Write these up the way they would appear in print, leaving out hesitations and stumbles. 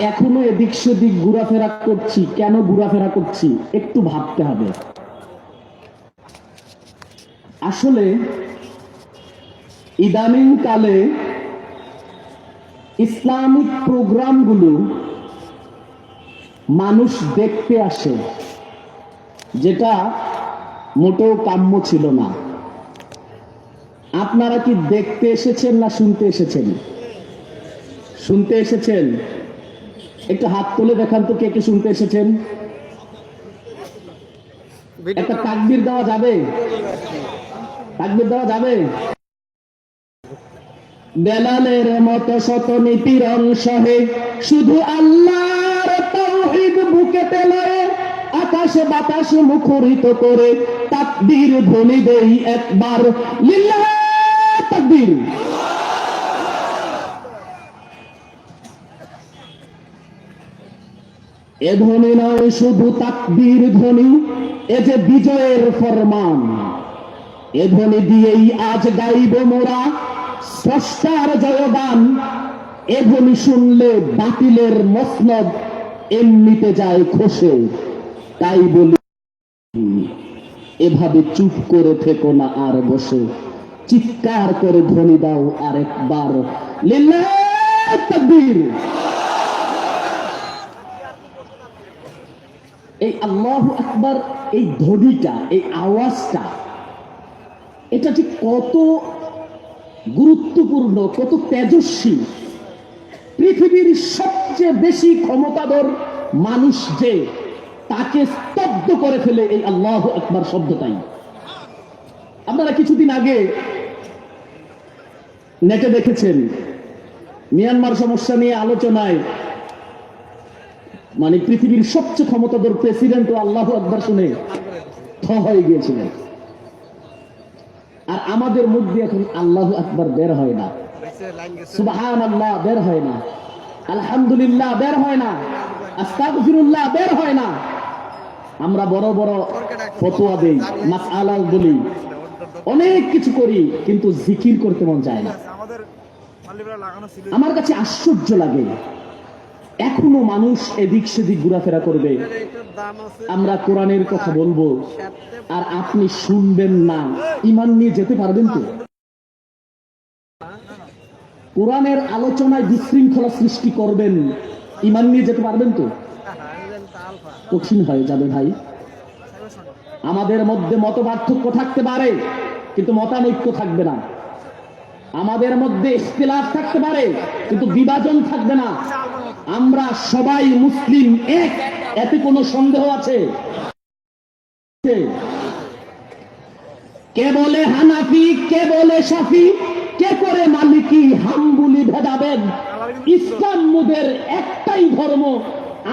এখনো এদিক সেদিক ঘোরাফেরা করছি। কেন ঘোরাফেরা করছি একটু ভাবতে হবে। আসলে ইদানিং কালে ইসলামিক প্রোগ্রামগুলো মানুষ দেখতে আসে, যেটা মোটেও কাম্য ছিল না। আপনারা কি দেখতে এসেছেন না শুনতে এসেছেন? শুনতে এসেছেন? একটু হাত তুলে দেখান তো কে কে শুনতে এসেছেন। একটা তাকবীর দেওয়া যাবে? তাকবীর দেওয়া যাবে? বেলালের মতো শত নিপীড়ন সহে শুধু আল্লাহর তাওহীদ বুকেতে লয়ে আকাশ বাতাস মুখরিত করে তাকবীর ধ্বনি দেই একবার, লিল্লাহ তাকবীর। এ ধ্বনি নয় শুধু তাকবীর ধ্বনি, এ যে বিজয়ের ফরমান। এ ধ্বনি দিয়েই আজ গাইব মোরা স্রষ্টার জয়গান। এ ধ্বনি শুনলে বাতিলের মসনদ এমনিতে যায় খসে। তাই বলি এভাবে চুপ করে থেকো না আর বসে, চিৎকার করে ধ্বনি দাও আরেকবার, লিল্লাহ তাকবীর। এই আল্লাহু আকবার, এই ধ্বনিটা, এই আওয়াজটা, এটা ঠিক কত গুরুত্বপূর্ণ, কত তেজস্বী। পৃথিবীর সবচেয়ে বেশি ক্ষমতাধর মানুষ যে, তাকে স্তব্ধ করে ফেলে এই আল্লাহু আকবার শব্দটাই। আপনারা কিছুদিন আগে নেটে দেখেছেন, মিয়ানমার সমস্যা নিয়ে আলোচনায় মানে পৃথিবীর সবচেয়ে ক্ষমতাধর প্রেসিডেন্ট ও আল্লাহু আকবার শুনে থ হয়ে গিয়েছিলেন। আর আমাদের মুখ দিয়ে এখন আল্লাহু আকবার বের হয় না, সুবহানাল্লাহ বের হয় না, আলহামদুলিল্লাহ বের হয় না, আস্তাগফিরুল্লাহ বের হয় না। আমরা বড় বড় ফতোয়া দেই, মাসআলা বলি, অনেক কিছু করি, কিন্তু জিকির করতে মন চায় না। আমার কাছে আশ্চর্য লাগে, এখনো মানুষ এদিক সেদিক ঘোরাফেরা করবে। আমরা কোরআনের কথা বলবো আর আপনি শুনবেন না, ঈমান নিয়ে যেতে পারবেন তো? কোরআনের আলোচনায় বিশৃঙ্খলা সৃষ্টি করবেন, ঈমান নিয়ে যেতে পারবেন তো? কঠিন হয়ে যাবে ভাই। আমাদের মধ্যে মত পার্থক্য থাকতে পারে, কিন্তু মতানৈক্য থাকবে না। আমাদের মধ্যে ইখতিলাফ থাকতে পারে, কিন্তু বিভাজন থাকবে না। আমরা সবাই মুসলিম এক, এতে কোনো সন্দেহ আছে? কে বলে হানাফি, কে বলে শাফি, কে করে মালিকি, হাম্বলি ভেদাভেদ, ইসলাম মোদের একটাই ধর্ম।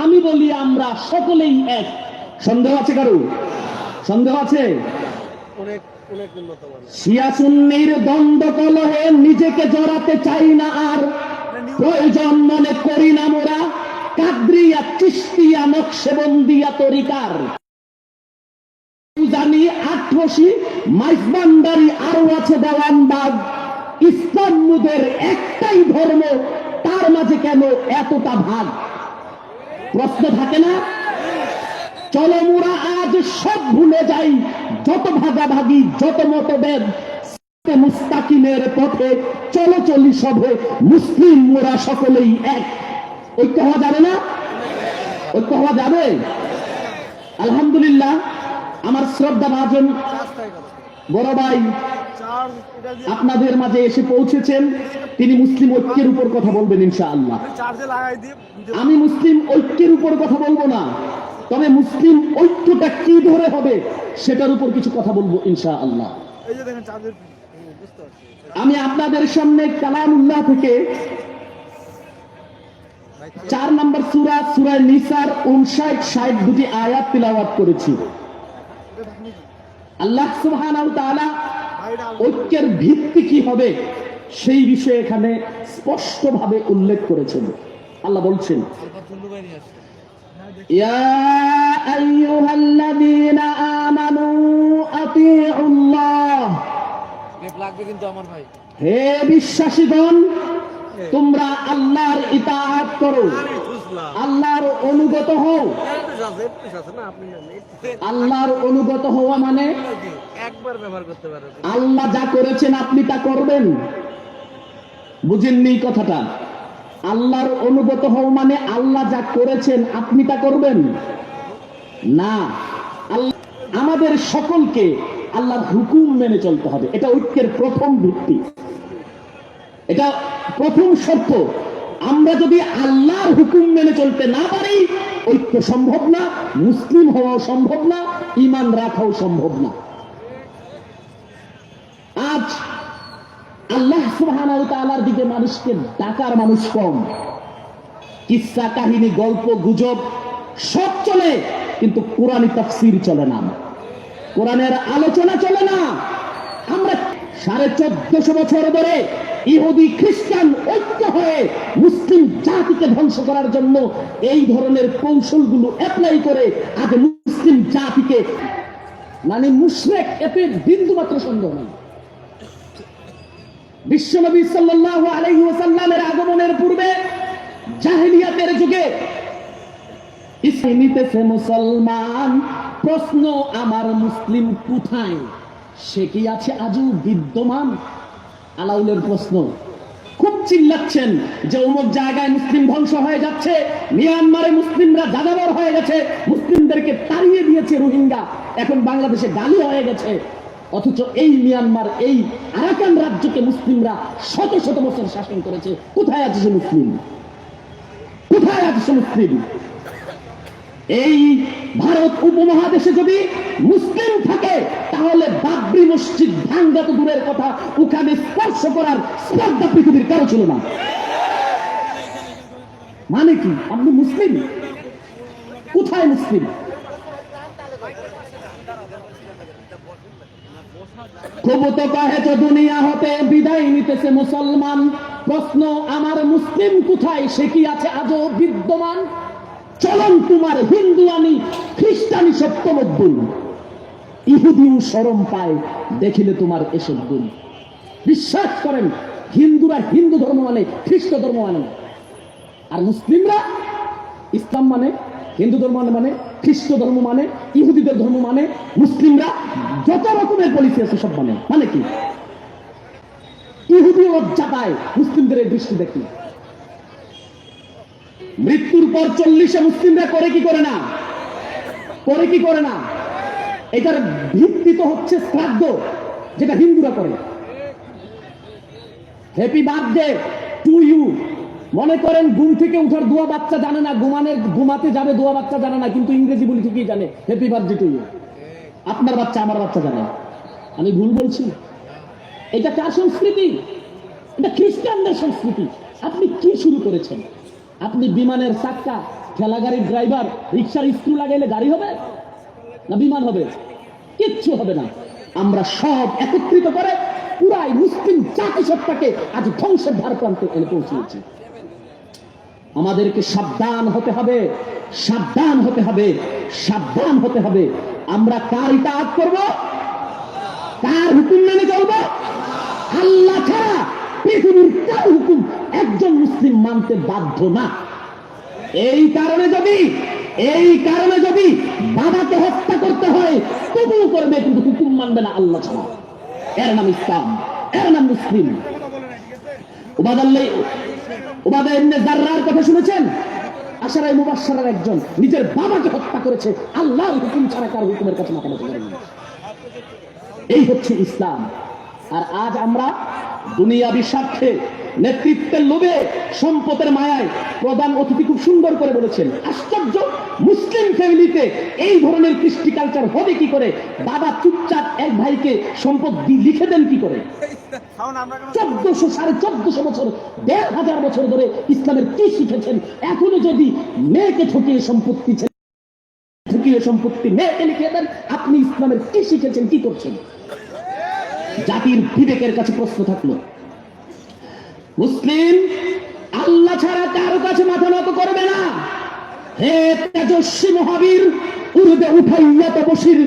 আমি বলি আমরা সকলেই এক। সন্দেহ আছে কারো? সন্দেহ আছে? শিয়া সুন্নির দ্বন্দ্ব কলহে নিজেকে জড়াতে চাই না আর, প্রয়োজন মনে করি না মোরা কাদরিয়া চিশতিয়া নকশবন্দিয়া তরিকার। জানি আটরশি মাইজবান্ডারি আরো আছে দেওয়ানবাগ। ইসলাম মোদের একটাই ধর্ম, তার মাঝে কেন এতটা ভাগ? প্রশ্ন থাকে না? চলো মোরা আজ সব ভুলে যাই, যত ভাগাভাগি, যত মতভেদ, মুস্তাকিমের পথে চলো চলি সবে, মুসলিম মোরা সকলেই এক। ঐক্য হওয়া যাবে না? ঐক্য হওয়া যাবে? আলহামদুলিল্লাহ, আমার শ্রদ্ধা ভাজন বড় ভাই আপনাদের মাঝে এসে পৌঁছেছেন। তিনি মুসলিম ঐক্যের উপর কথা বলবেন ইনশাআল্লাহ। আমি মুসলিম ঐক্যের উপর কথা বলবো না, তবে মুসলিম ঐক্যটা কি ধরে হবে সেটার উপর কিছু কথা বলবো ইনশাআল্লাহ। আমি আপনাদের সামনে কালামুল্লাহ থেকে 4 নম্বর সূরা, সূরা নিসার 59-60 দুটি আয়াত তিলাওয়াত করেছি। আল্লাহ সুবহানাহু ওয়া তাআলা ঐক্যের ভিত্তি কি হবে সেই বিষয়ে এখানে স্পষ্টভাবে উল্লেখ করেছেন। আল্লাহ বলছেন, ইয়া আইয়ুহাল্লাযীনা আমানু আতিউল্লাহ, হে বিশ্বাসীগণ তোমরা আল্লাহর ইতাআত করো। আল্লাহর অনুগত হও। আল্লাহর অনুগত হওয়া মানে একবার ব্যবহার করতে পারো। আল্লাহ যা করেছেন আপনি তা করবেন। বুঝেননি কথাটা? আল্লাহর অনুগত হওয়া মানে আল্লাহ যা করেছেন আপনি তা করবেন না। আল্লাহ আমাদের সকলকে আল্লাহর হুকুম মেনে চলতে হবে। এটা ঐক্যের প্রথম ভিত্তি, এটা প্রথম শর্ত। আমরা যদি আল্লাহর হুকুম মেনে চলতে না পারি, ঐক্য সম্ভব না, মুসলিম হওয়াও সম্ভব না, ঈমান রাখাও সম্ভব না। আজ আল্লাহ সুবহানাহু ওয়া তাআলার দিকে মানুষকে ডাকার মানুষ কম। কিসসা কাহিনী, গল্প গুজব সব চলে, কিন্তু কোরআনী তাফসীর চলে না, কোরআনের আলোচনা চলে না। আমরা 1450 বছর ধরে ইহুদি খ্রিস্টান ঐক্য হয়ে মুসলিম জাতিকে ধ্বংস করার জন্য এই ধরনের কৌশলগুলো অ্যাপ্লাই করে আজ মুসলিম জাতিকে মানে মুশরিক, এতে বিন্দুমাত্র সন্দেহ নেই। বিশ্বনবী সাল্লাল্লাহু আলাইহি ওয়াসাল্লামের আগমনের পূর্বে জাহেলিয়াতের যুগে ইসলাম নিতেছে মুসলমান, প্রশ্ন আমার মুসলিম কোথায়? সে কি আছে আজও বিদ্যমান? আলাউলের প্রশ্ন। খুব চিল্লাচ্ছেন যে অমুক জায়গায় মুসলিম ধ্বংস হয়ে যাচ্ছে, মিয়ানমারে মুসলিমরা যাযাবর হয়ে গেছে, মুসলিমদেরকে তাড়িয়ে দিয়েছে রোহিঙ্গা, এখন বাংলাদেশে গালি হয়ে গেছে। অথচ এই মিয়ানমার, এই আরাকান রাজ্যকে মুসলিমরা শত শত বছর শাসন করেছে। কোথায় আছে সে মুসলিম? কোথায় আছে সে মুসলিম? এই ভারত উপমহাদেশে যদি মুসলিম থাকে, তাহলে বাবরি মসজিদ ভাঙ্গা তো দূরের কথা, ওখানে স্পর্শ করার স্পর্ধা পৃথিবীর কারো ছিল না। মানে কি? আপনি মুসলিম? কোথায় মুসলিম? খুব তো কাহে তো দুনিয়া হতে বিদায় নিতেছে মুসলমান, প্রশ্ন আমার মুসলিম কোথায়? সে কি আছে আজও বিদ্যমান? চলন তোমার হিন্দুয়ানি খ্রিস্টানি সপ্তম গুণ, ইহুদিও শরম পায় দেখিলে তোমার এসব গুণ। বিশ্বাস করেন, হিন্দুরা হিন্দু ধর্ম মানে, খ্রিস্ট ধর্ম মানে, আর মুসলিমরা ইসলাম মানে, হিন্দু ধর্ম মানে, খ্রিস্ট ধর্ম মানে, ইহুদিদের ধর্ম মানে, মুসলিমরা যত রকমের পলিসি আছে সব মানে। মানে কি? ইহুদি লজ্জা পায় মুসলিমদের এই দৃষ্টি দেখি। মৃত্যুর পর 40-এ মুসলিমরা করে কি করে না? করে কি করে না? এটার ভিত্তি তো হচ্ছে শ্রাদ্ধ, যেটা হিন্দুরা করে। Happy birthday to you. মনে করেন ঘুম থেকে উঠার দোয়া বাচ্চা জানে না, ঘুমাতে যাবে দোয়া বাচ্চা জানে না, কিন্তু ইংরেজি বলি ঠিকই জানে হ্যাপি বার্থডে টু ইউ। আপনার বাচ্চা আমার বাচ্চা জানে। আমি ভুল বলছি? এটা কার সংস্কৃতি? এটা খ্রিস্টানদের সংস্কৃতি। আপনি কি শুরু করেছেন? আপনি বিমানের চাক্কা, ঠেলা গাড়ির ড্রাইভার, রিক্সার স্ক্রু লাগাইলে গাড়ি হবে না বিমান হবে? কিচ্ছু হবে না। আমরা সব একত্রিত করে পুরাই মুসলিম জাতিসত্তাকে আজ ধ্বংসের ধার প্রান্তে এনে পৌঁছেছি। আমাদেরকে সাবধান হতে হবে, সাবধান হতে হবে, সাবধান হতে হবে। আমরা কার ইতাআত করব? কার হুকুম মেনে চলব? আল্লাহ ছাড়া পৃথিবীর কার হুকুম একজন মুসলিম মানতে বাধ্য না। এই কারণে যদি বাবাকে হত্যা করতে হয় তবুও করবে, কিন্তু হুকুম মানবে না আল্লাহ ছাড়া। এর নাম ইসলাম, এর নাম মুসলিম। উবাদা ইবনে জাররার কথা শুনেছেন? আশারায়ে মুবাশশারার একজন, নিজের বাবাকে হত্যা করেছে আল্লাহর হুকুম ছাড়া, কার হুকুমের কাছে মাথা নত করেনি। এই হচ্ছে ইসলাম। আর আজ আমরা দুনিয়াবি স্বার্থে, নেতৃত্বের লোভে, সম্পদের মায়ায়, প্রধান অতিথি খুব সুন্দর করে বলেছেন, আশ্চর্য মুসলিম ফ্যামিলিতে এই ধরনের কৃষ্টি কালচার হবে কি করে? বাবা চুপচাপ এক ভাইকে সম্পদ লিখে দেন কি করে? 1400 বছর, 1500 বছর ধরে ইসলামের কি শিখেছেন? এখনো যদি মেয়েকে ঠকিয়ে সম্পত্তি মেয়েকে লিখে দেন, আপনি ইসলামের কি শিখেছেন? কি করছেন? জাতির বিবেকের কাছে প্রশ্ন থাকলো। মুসলিম আল্লাহ ছাড়া কারো কাছে মাথা নত করবে না। হে তেজস্বী মহাবীর, উর্বে উঠাইয়া তপসীর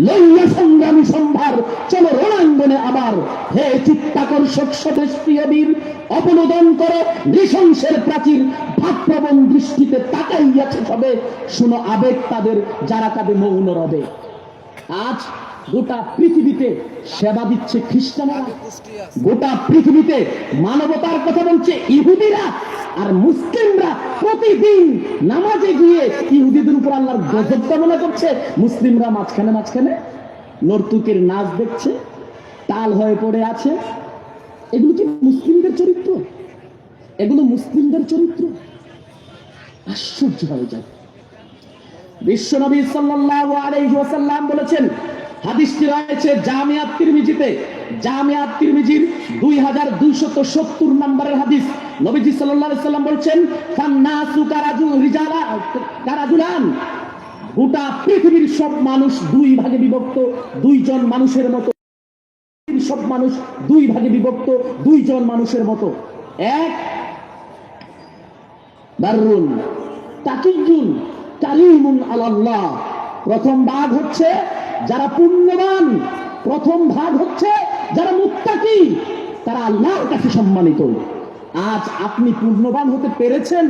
লইয়া সংগ্রামী সম্ভার, চলো রণাঙ্গনে আবার। হে চিত্তাকর্ষক স্বদেশ প্রিয় বীর, অবনোদন করো নৃশংসের প্রাচীর, ভাবপ্রবণ দৃষ্টিতে তাকাইয়াছে সবে, শুনো আবেগ তাদের যারা কাঁদে মৌন রবে। আজ গোটা পৃথিবীতে সেবা দিচ্ছে খ্রিস্টানরা, গোটা পৃথিবীতে মানবতার কথা বলছে ইহুদিরা, আর মুসলিমরা প্রতিদিন নামাজে গিয়ে ইহুদিদের উপর আল্লাহর গজব কামনা করছে। মুসলিমরা মাঝখানে মাঝখানে নর্তুকের নাচ দেখছে, তাল হয়ে পড়ে আছে। এগুলো কি মুসলিমদের চরিত্র? এগুলো মুসলিমদের চরিত্র? আশ্চর্য হয়ে যায়। বিশ্বনবী সাল্লাল্লাহু আলাইহি ওয়াসাল্লাম বলেছেন, হাদিসটি রয়েছে জামিআত তিরমিজিতে, জামিআত তিরমিজির 2270 নম্বরের হাদিস। নবীজি সাল্লাল্লাহু আলাইহি ওয়াসাল্লাম বলছেন, ফান্নাসু কারাজুলান, গোটা পৃথিবীর সব মানুষ দুই ভাগে বিভক্ত, দুইজন মানুষের মতো। সব মানুষ দুই ভাগে বিভক্ত, দুইজন মানুষের মতো। এক, বাররুন তাকিয়ুন কারিমুন আলাল্লাহ, প্রথম ভাগ হচ্ছে যারা পুণ্যবান, প্রথম ভাগ হচ্ছে যারা মুত্তাকি, তারা আল্লাহর কাছে সম্মানিত। আজ আপনি পুণ্যবান হতে পেরেছেন,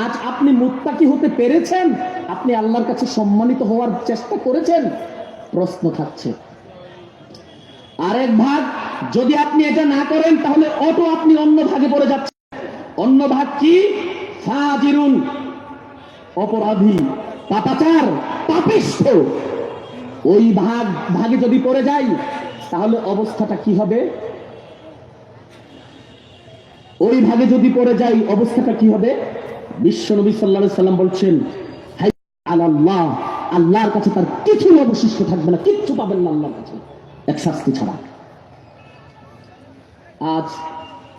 আজ আপনি মুত্তাকি হতে পেরেছেন, আপনি আল্লাহর কাছে সম্মানিত হওয়ার চেষ্টা করেছেন? প্রশ্ন থাকছে। আরেক ভাগ, যদি আপনি এটা না করেন তাহলে অটো আপনি অন্য ভাগে পড়ে যাচ্ছেন। অন্য ভাগ কি? ফাজিরুন, অপরাধী, পাপাচার, পাপিষ্ঠ। ওই ভাগে যদি পড়ে যাই তাহলে অবস্থাটা কি হবে? ওই ভাগে যদি পড়ে যাই অবস্থাটা কি হবে? বিশ্বনবী সাল্লাল্লাহু আলাইহি সাল্লাম বলছেন, হাই আলাল্লাহ, আল্লাহর কাছে তার কিছুই অবশিষ্ট থাকবে না, কিচ্ছু পাবেন না আল্লাহর কাছে এক শাস্তি ছাড়া। আজ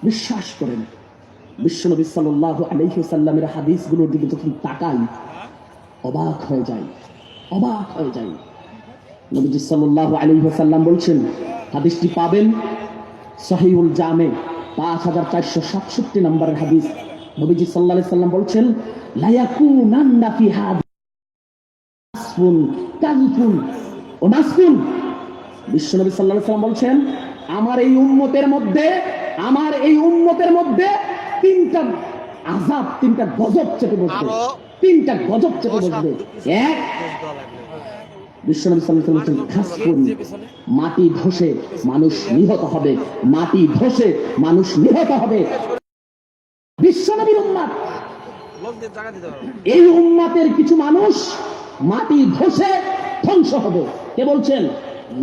বিশ্বাস করেন, বিশ্বনবী সাল্লাল্লাহু আলাইহি ওয়াসাল্লামের হাদিসগুলোর দিকে যখন তাকাই অবাক হয়ে যাই, অবাক হয়ে যাই। নবীজি সাল্লাল্লাহু আলাইহি ওয়াসাল্লাম বলছেন, হাদিসটি পাবেন সহিহুল জামে 5467 নম্বরের হাদিস। নবীজি সাল্লাল্লাহু আলাইহি ওয়াসাল্লাম বলছেন, লা ইয়াকুনান্না ফি হাদিসুন কাযফুন ওয়া নাসফুন। বিশ্বনবী সাল্লাল্লাহু আলাইহি ওয়াসাল্লাম বলছেন, আমার এই উম্মতের মধ্যে তিনটা আযাব, তিনটা গজব চেপে বসবে, তিনটা গজব চেপে বসবে। এক, বিশ্বনবী সাল্লাল্লাহু আলাইহি ওয়াসাল্লাম খাসফুন, মাটি ধসে মানুষ নিহত হবে, মাটি ধসে মানুষ নিহত হবে। বিশ্বনবীর উম্মত, এই উম্মতের কিছু মানুষ মাটি ধসে ধ্বংস হবে। কে বলছেন?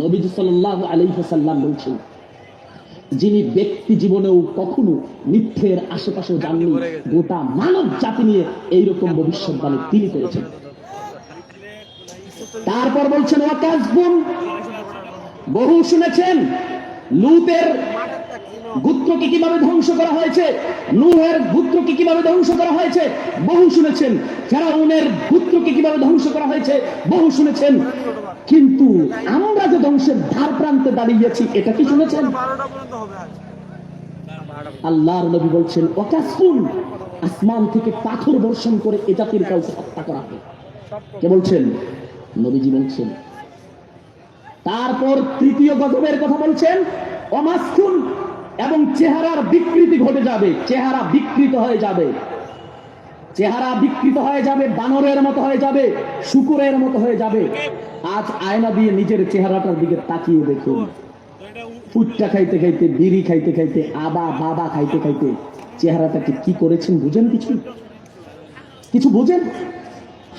নবীজি সাল্লাল্লাহু আলাইহি ওয়াসাল্লাম বলছেন, যিনি ব্যক্তি জীবনেও কখনো মিথ্যের আশেপাশে যাননি, গোটা মানব জাতি নিয়ে এইরকম ভবিষ্যৎবাণী তিনি করেছেন। তারপর বলছেন, ওয়াকাজবুন, বহু শুনেছেন লূতের গোত্রকে কিভাবে ধ্বংস করা হয়েছে, নূহের গোত্রকে কিভাবে ধ্বংস করা হয়েছে, বহু শুনেছেন। ফেরাউনের গোত্রকে কিভাবে ধ্বংস করা হয়েছে, বহু শুনেছেন। কিন্তু আমরা যে ধ্বংসের ধার প্রান্তে দাঁড়িয়েছি, এটা কি শুনেছেন? আল্লাহর নবী বলছেন, ওয়াকাসফুন, আসমান থেকে পাথর বর্ষণ করে এ জাতির কাউকে হত্যা করা হবে। কে বলছেন? নবীজি বলছেন। তারপর তৃতীয় গজবের কথা বলছেন, অমাসকুন, এবং চেহারার বিকৃতি ঘটে যাবে, চেহারা বিকৃত হয়ে যাবে, চেহারা বিকৃত হয়ে যাবে, বানরের মতো হয়ে যাবে, শূকরের মতো হয়ে যাবে। আজ আয়না দিয়ে নিজের চেহারাটার দিকে তাকিয়ে দেখুন, ফুটটা খাইতে খাইতে, বিড়ি খাইতে খাইতে, বাবা খাইতে খাইতে চেহারাটাকে কি করেছেন বুঝেন? কিছু বুঝেন?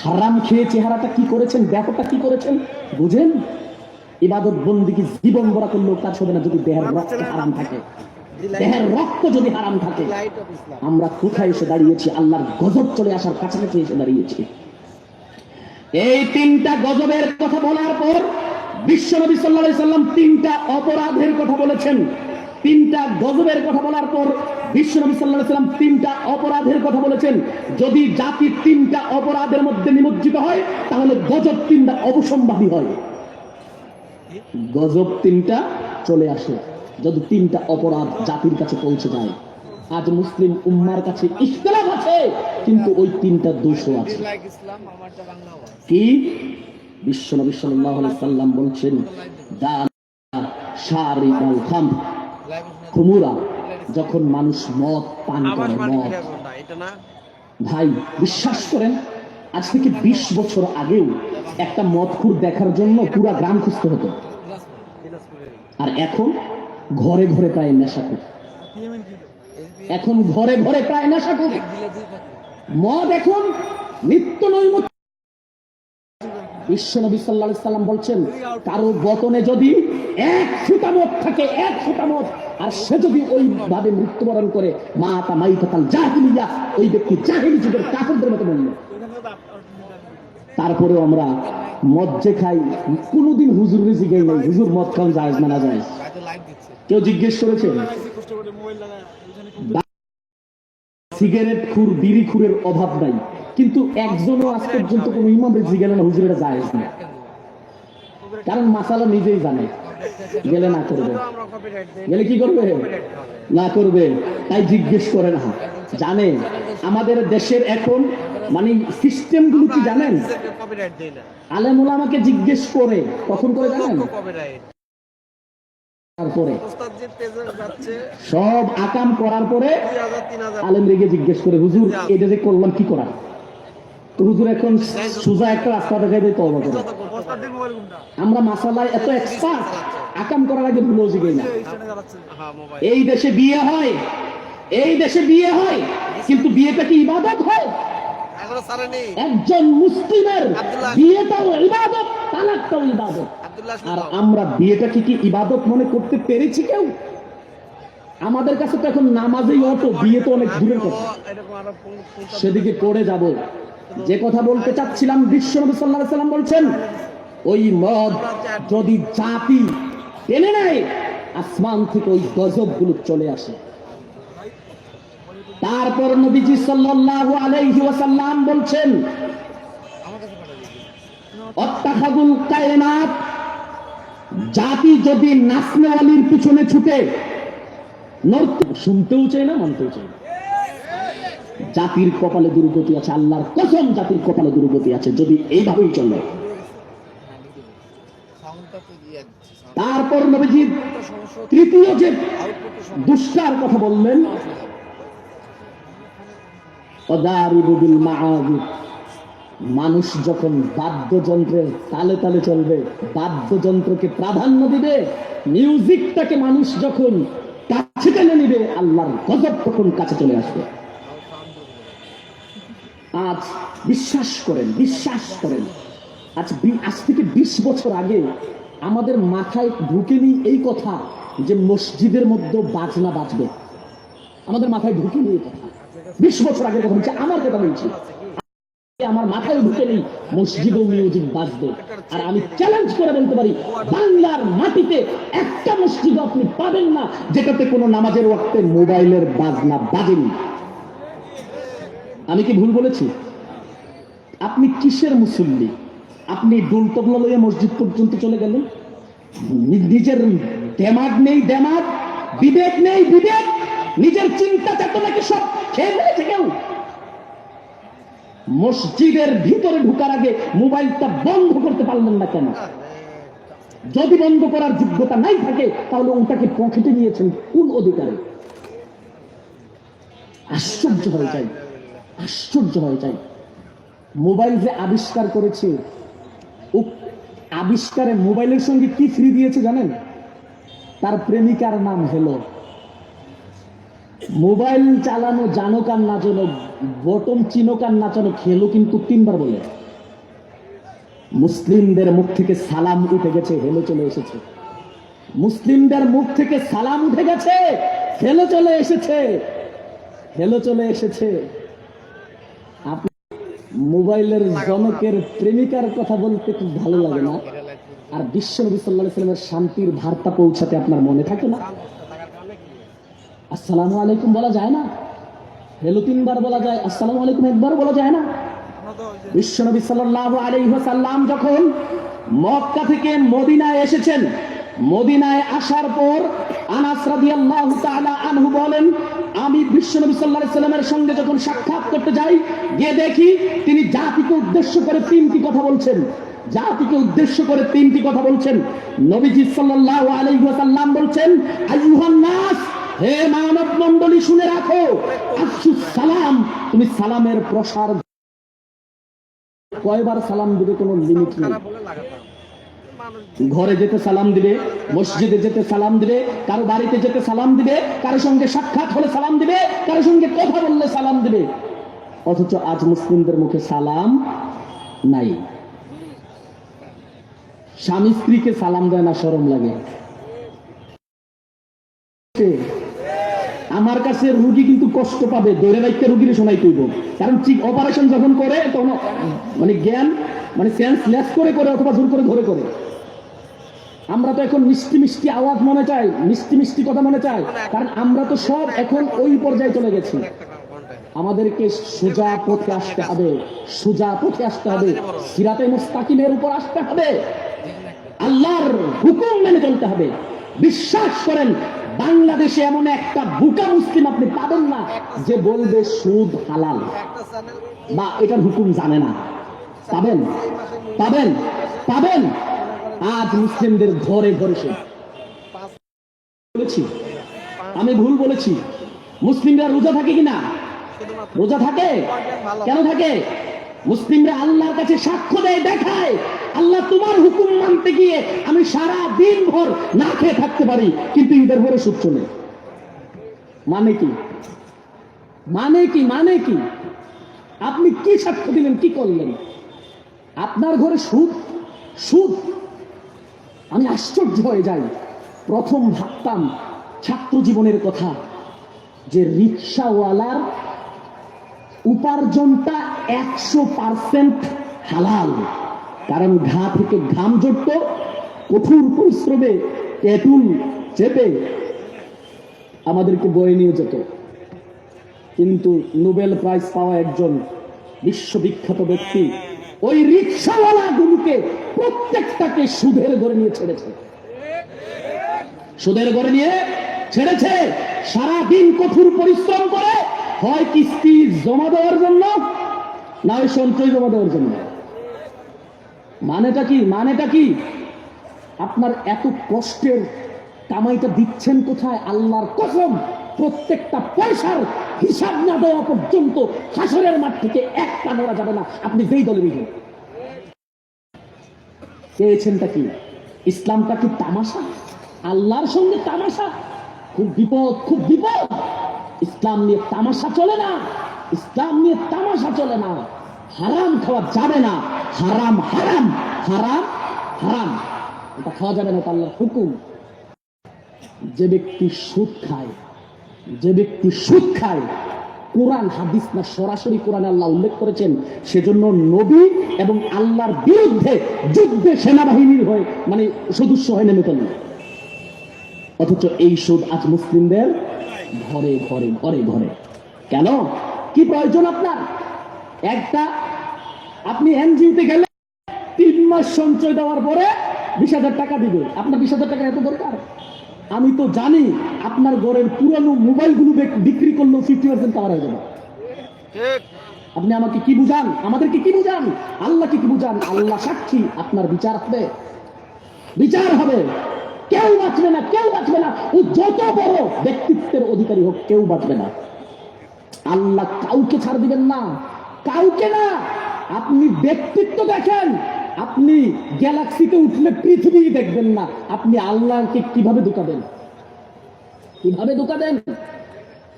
হারাম খেয়ে চেহারাটা কি করেছেন, দেহটা কি করেছেন বুঝেন? ইবাদত বন্দেগী জীবন ভরা করলেও কাজ হবে না যদি দেহের রক্ত হারাম থাকে, দেহের রক্ত যদি হারাম থাকে। আমরা কোথায় এসে দাঁড়িয়েছি? আল্লাহর গজব চলে আসার কাছাকাছি এসে দাঁড়িয়েছি। এই তিনটা গজবের কথা বলার পর বিশ্বনবী সাল্লাল্লাহু আলাইহি সাল্লাম তিনটা অপরাধের কথা বলেছেন। তিনটা গজবের কথা বলার পর বিশ্বনবী সাল্লাল্লাহু আলাইহি সাল্লাম তিনটা অপরাধের কথা বলেছেন। যদি জাতি তিনটা অপরাধের মধ্যে নিমজ্জিত হয় তাহলে গজব তিনটা অবসম্ভাবী হয়, গজব তিনটা চলে আসে যদি তিনটা অপরাধ জাতির কাছে পৌঁছে যায়। আজ মুসলিম উম্মার কাছে ইখতিলাফ আছে, কিন্তু ওই তিনটা দোষও আছে। লাইক ইসলাম আমারটা বাংলা আওয়াজ। কি বিশ্বনবী সাল্লাল্লাহু আলাইহি সাল্লাম বলছেন, দান শারিবাল খামর, লাইভ খুমুরা, যখন মানুষ মদ পান আওয়াজ করে, মানে মদ, কোনটা এটা না? ভাই বিশ্বাস করেন আজ থেকে 20 বছর আগেও একটা মদখুর দেখার জন্য পুরা গ্রাম খুঁজতে হতো, আর এখন ঘরে ঘরে প্রায় নেশাখোর। এখন ঘরে ঘরে প্রায় নেশাখোর। মদ এখন নিত্য নৈমিত্তিক। বিশ্বনবী সাল্লাল্লাহু আলাইহি সাল্লাম বলছেন, কারো বতনে যদি 1 ফোঁটা মদ থাকে, 1 ফোঁটা মদ, আর সে যদি ওইভাবে মৃত্যুবরণ করে, মাতা মাইতাতাল জাহিলিয়া, ওই ব্যক্তি জাহিলি যুগের কাফেরদের মতো মরল। তারপরেও আমরা মদ যে খাই, কোনোদিন হুজুর জিজ্ঞেস নাই, হুজুর মদ খাওয়া জায়েজ না জায়েজ? কেউ জিজ্ঞেস করেছে? সিগারেট খুর, বিড়ি খুরের অভাব নাই, কিন্তু একজনও আজ পর্যন্ত কোন ইমামের জিজ্ঞেস না হুজুর এটা জায়েজ না, কারণ মাসালা নিজেই জানে। গেলে না করবে, গেলে কি করবে? না করবে, তাই জিজ্ঞেস করে না, জানে। আমাদের দেশের এখন মানে সিস্টেম গুলো কি জানেন? আলেম ওলামাকে জিজ্ঞেস করে, কখন করে জানেন? তারপরে সব আকাম করার পরে আলেম রেগে জিজ্ঞেস করে, হুজুর এটা যে করলাম কি করা? তো হুজুর এখন সোজা একটা রাস্তা দেখাই দেয়, তওবা করে। আমরা মাসালায় এত এক্সপার্ট, আকাম করার আগে ভুলেও জিগাই না। এই দেশে বিয়ে হয়, এই দেশে বিয়ে হয়, কিন্তু বিয়েটা কি ইবাদত হয়? একজন মুসলিমের বিয়েটাও ইবাদত, তালাকটাও ইবাদত। আর আমরা বিয়েটাকে কি ইবাদত মনে করতে পেরেছি কেউ? আমাদের কাছে তো এখন নামাজেই অত, বিয়ে তো অনেক দূরের কথা। সেদিকে পড়ে যাব। যে কথা বলতে চাচ্ছিলাম, বিশ্বনবী সাল্লাল্লাহু আলাইহি সাল্লাম বলছেন, ওই মদ যদি জাতি টেনে নেয়, আসমান থেকে ওই গজবগুলো চলে আসে। তারপর নবীজি সাল্লাল্লাহু আলাইহি ওয়াসাল্লাম বলছেন, অত্তাখাদুল কায়নাত, জাতি যদি নাচনেওয়ালির পিছনে ছুটে, শুনতেও চায় না, মানতেও চায় না। জাতির কপালে দুর্গতি আছে, আল্লাহর কসম জাতির কপালে দুর্গতি আছে যদি এইভাবেই চলে। তারপর নবীজি তৃতীয় যে দুষ্টার কথা বললেন, মানুষ যখন বাদ্যযন্ত্রের তালে তালে চলবে, বাদ্যযন্ত্রকে প্রাধান্য দিবে, মিউজিকটাকে মানুষ যখন কাছে টেনে নিবে, আল্লাহর গজব তখন কাছে চলে আসবে। আজ বিশ্বাস করেন, বিশ্বাস করেন, আজ থেকে 20 বছর আগে আমাদের মাথায় ঢুকেনি এই কথা যে মসজিদের মধ্যে বাজনা বাজবে। আমাদের মাথায় ঢুকেনি এই কথা। 20 বছর আগের কথা বলছি, আমার কথা বলছি। আমার মাথায় ঢুকেনি মসজিদেও মিউজিক বাজবে। আর আমি চ্যালেঞ্জ করে বলতে পারি, বাংলার মাটিতে একটা মসজিদ আপনি পাবেন না যেটাতে কোনো নামাজের ওয়াক্তে মোবাইলের বাজনা বাজেনি। আমি কি ভুল বলেছি? আপনি কিসের মুসল্লি? আপনি ডোল তবলা লইয়া মসজিদ পর্যন্ত চলে গেলেন, নিজের দেমাগ নেই, দেমাগ, বিবেক নেই, বিবেক, নিজের চিন্তা চেতনাকে সব খেয়ে ফেলেছে কেউ। মসজিদের ভিতরে ঢুকার আগে মোবাইলটা বন্ধ করতে পারলেন না কেন? যদি বন্ধ করার যোগ্যতা নাই থাকে, তাহলে ওটাকে পকেটে নিয়েছেন কোন অধিকারে? আশ্চর্য হয়ে যায়, আশ্চর্য হয়ে যায়। মোবাইল যে আবিষ্কার করেছে, আবিষ্কারে মোবাইলের সঙ্গে কি ফ্রি দিয়েছে জানেন? তার প্রেমিকার নাম হলো। মোবাইল চালানো জানো কার না জানো, বটম চিনো কার না জানো, খেলো কিন্তু 3 বার বলে। মুসলিমদের মুখ থেকে সালাম উঠে গেছে, হেলো চলে এসেছে। মুসলিমদের মুখ থেকে সালাম উঠে গেছে, হেলো চলে এসেছে, হেলো চলে এসেছে। আপনি মোবাইলের জনকের প্রেমিকার কথা বলতে খুব ভালো লাগে না, আর বিশ্বনবী সাল্লাল্লাহু আলাইহি ওয়াসাল্লামের শান্তির বার্তা পৌঁছাতে আপনার মনে থাকে না? আসসালামু আলাইকুম বলা যায় না? হেলো 3 বার বলা যায়, আসসালামু আলাইকুম 1 বার বলা যায় না? বিশ্বনবী সাল্লাল্লাহু আলাইহি ওয়াসাল্লাম যখন মক্কা থেকে মদিনায় এসেছেন, মদিনায় আসার পর আনাস রাদিয়াল্লাহু তাআলা আনহু বলেন, আমি বিশ্বনবী সাল্লাল্লাহু আলাইহি সাল্লামের সঙ্গে যখন সাক্ষাৎ করতে যাই, গিয়ে দেখি তিনি জাতিকে উদ্দেশ্য করে তিনটি কথা বলছেন। জাতিকে উদ্দেশ্য করে তিনটি কথা বলছেন। নবীজি সাল্লাল্লাহু আলাইহি ওয়াসাল্লাম বলছেন, আইয়ুহান নাস, হে মানব মণ্ডলী শুনে রাখো, আফসুস সালাম, তুমি সালামের প্রসার। কয়বার সালাম দিবে কোনো লিমিট নেই। খারাপ হলে লাগাতাম মানুষ ঘরে যেতে সালাম দিবে, মসজিদে যেতে সালাম দিবে, কারো বাড়িতে যেতে সালাম দিবে, কারো সঙ্গে সাক্ষাৎ হলে সালাম দিবে, কারো সঙ্গে কথা বললে সালাম দিবে। অথচ আজ মুসলিমদের মুখে সালাম নাই। স্বামী স্ত্রীকে সালাম দেয় না, শরম লাগে। আমার কাছে রুগী কিন্তু কষ্ট পাবে, দৌড়ে বাইকে রুগীর শোনাই তুইব, কারণ ঠিক অপারেশন যখন করে তখন মানে জ্ঞান মানে সেন্স লেস করে করে অথবা জোর করে ধরে করে। আমরা তো এখন মিষ্টি মিষ্টি আওয়াজ মনে চাই, মিষ্টি মিষ্টি কথা মনে চাই, কারণ আমরা তো সব এখন ওই পর্যায়ে চলে গেছি। আমাদেরকে সোজা পথে আসতে হবে, সোজা পথে আসতে হবে, সিরাতে মুস্তাকিমের উপর আসতে হবে, আল্লাহর হুকুম মেনে চলতে হবে। বিশ্বাস করেন, বাংলাদেশে এমন একটা বুকা মুসলিম আপনি পাবেন না যে বলবে সুদ হালাল একটা চ্যানেল বা এটার হুকুম জানে না। পাবেন পাবেন পাবেন। আজ মুসলিমদের ঘরে ঘরে সুদ। বলেছি আমি ভুল বলেছি? মুসলিমরা রোজা থাকে কিনা? রোজা থাকে। কেন থাকে? মুসলিমরা আল্লাহর কাছে সাক্ষ্য দেয়, দেখায়, আল্লাহ তোমার হুকুম মানতে গিয়ে আমি সারা দিন ভর না খেয়ে থাকতে পারি, কিন্তু ঈদের ভরে সুদ চলে। মানে কি? মানে কি? মানে কি? আপনি কি সাক্ষ্য দিলেন? কি করলেন? আপনার ঘরে সুদ? সুদ! আমি আশ্চর্য হয়ে যাই। প্রথম ভাবতাম ছাত্র জীবনের কথা যে রিকশাওয়ালার উপার্জনটা 100% হালাল, কারণ ঘা থেকে ঘাম জড়ত, কঠোর পরিশ্রমে পেটুল চেপে আমাদেরকে বয়ে নিয়ে যেত। কিন্তু নোবেল প্রাইজ পাওয়া একজন বিশ্ববিখ্যাত ব্যক্তি ওই রিকশাওয়ালা গুলোকে প্রত্যেকটাকে সুদের ঘরে নিয়ে ছেড়েছে। সুদের ঘরে নিয়ে ছেড়েছে। সারাদিন কঠোর পরিশ্রম করে, হয় কিস্তি জমা দেওয়ার জন্য, না ওই সঞ্চয় জমা দেওয়ার জন্য। মানেটা কি? মানেটা কি? আপনার এত কষ্টের কামাইটা দিচ্ছেন কোথায়? আল্লাহর কসম, প্রত্যেকটা পয়সার হিসাব না দেওয়া পর্যন্ত হাসরের মাঠ থেকে একটা নড়া যাবে না, আপনি যেই দলে বিজয়। চেয়েছেনটা কি? ইসলামটা কি তামাশা? আল্লাহর সঙ্গে তামাশা? খুব বিপদ, খুব বিপদ। ইসলাম নিয়ে তামাশা চলে না, ইসলাম নিয়ে তামাশা চলে না। হারাম খাওয়া যাবে না, হারাম হারাম হারাম হারাম, এটা খাওয়া যাবে না, এটা আল্লাহর হুকুম। যে ব্যক্তি সুদ খায়, যে ব্যক্তি সুদ খায়, কোরআন হাদিস না সরাসরি কোরআনে আল্লাহ উল্লেখ করেছেন, সেজন্য নবী এবং আল্লাহর বিরুদ্ধে যুদ্ধে সেনাবাহিনীর হয়ে মানে সদস্য হয়ে নেমে পড়ল। অথচ এই সুদ আজ মুসলিমদের ঘরে ঘরে ঘরে ঘরে। কেন? কি প্রয়োজন আপনার? একটা, আপনি এনজিওতে গেলে 3 মাস সঞ্চয় দেওয়ার পরে 20,000 টাকা দিবে। আপনার 20,000 টাকা এত দরকার? আমি তো জানি আপনার ঘরের পুরানো মোবাইলগুলো বিক্রি করলেও 50% পাওয়া যাবে না। ঠিক। আপনি আমাকে কি বুঝান? আমাদেরকে কি বুঝান? আল্লাহকে কি বুঝান? আল্লাহ সাক্ষী, আপনার বিচার হবে, বিচার হবে। কেউ বাঁচবে না, কেউ বাঁচবে না। ও যত বড় ব্যক্তিত্বের অধিকারী হোক, কেউ বাঁচবে না। আল্লাহ কাউকে ছাড় দিবেন না, কাউকে না। আপনি ব্যক্তিত্ব দেখেন, আপনি গ্যালাক্সিতে উঠলে পৃথিবী দেখবেন না। আপনি আল্লাহকে কিভাবে ধোঁকা দেন? কিভাবে ধোঁকা দেন?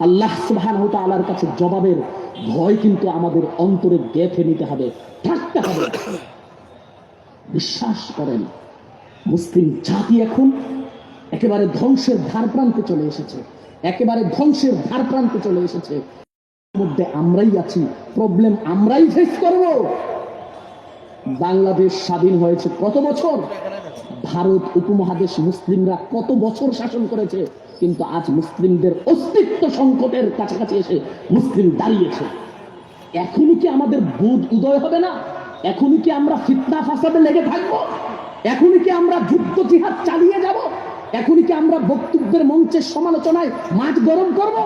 আল্লাহ সুবহানাহু ওয়া তাআলার কাছে জবাবের ভয় কিন্তু আমাদের অন্তরে গেঁথে নিতে হবে, থাকতে হবে। বিশ্বাস করেন, মুসলিম জাতি এখন একেবারে ধ্বংসের ধার প্রান্তে চলে এসেছে, একেবারে ধ্বংসের ধার প্রান্তে চলে এসেছে। মধ্যে আমরাই আছি, প্রবলেম আমরাই ফেস করব। বাংলাদেশ স্বাধীন হয়েছে কত বছর? ভারত উপমহাদেশ মুসলিমরা কত বছর শাসন করেছে, কিন্তু আজ মুসলিমদের অস্তিত্ব সংকটের কাছাকাছি এসে মুসলিম দাঁড়িয়েছে। এখনই কি আমাদের বুধ উদয় হবে না? এখনই কি আমরা ফিতনা ফাসাদে লেগে থাকবো? এখনই কি আমরা যুদ্ধ জিহাদ চালিয়ে যাব? এখনই কি আমরা বক্তব্যের মঞ্চের সমালোচনায় মাঠ গরম করব?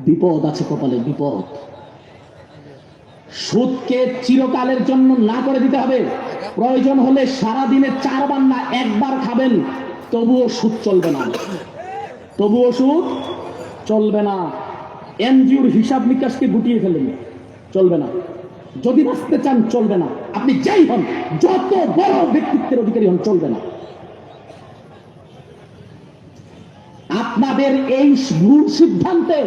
বিপদ আছে কপালে, বিপদ। সুদকে চিরকালের জন্য না করে দিতে হবে। প্রয়োজন হলে সারাদিনে 4 বার না 1 বার খাবেন, তবুও সুদ চলবে না, তবুও সুদ চলবে না। এনজিওর হিসাব নিকাশকে গুটিয়ে ফেলেন, চলবে না। যদি বাঁচতে চান চলবে না। আপনি যাই হন, যত বড় ব্যক্তিত্বের অধিকারী হন, চলবে না। আপনাদের এই ভুল সিদ্ধান্তে,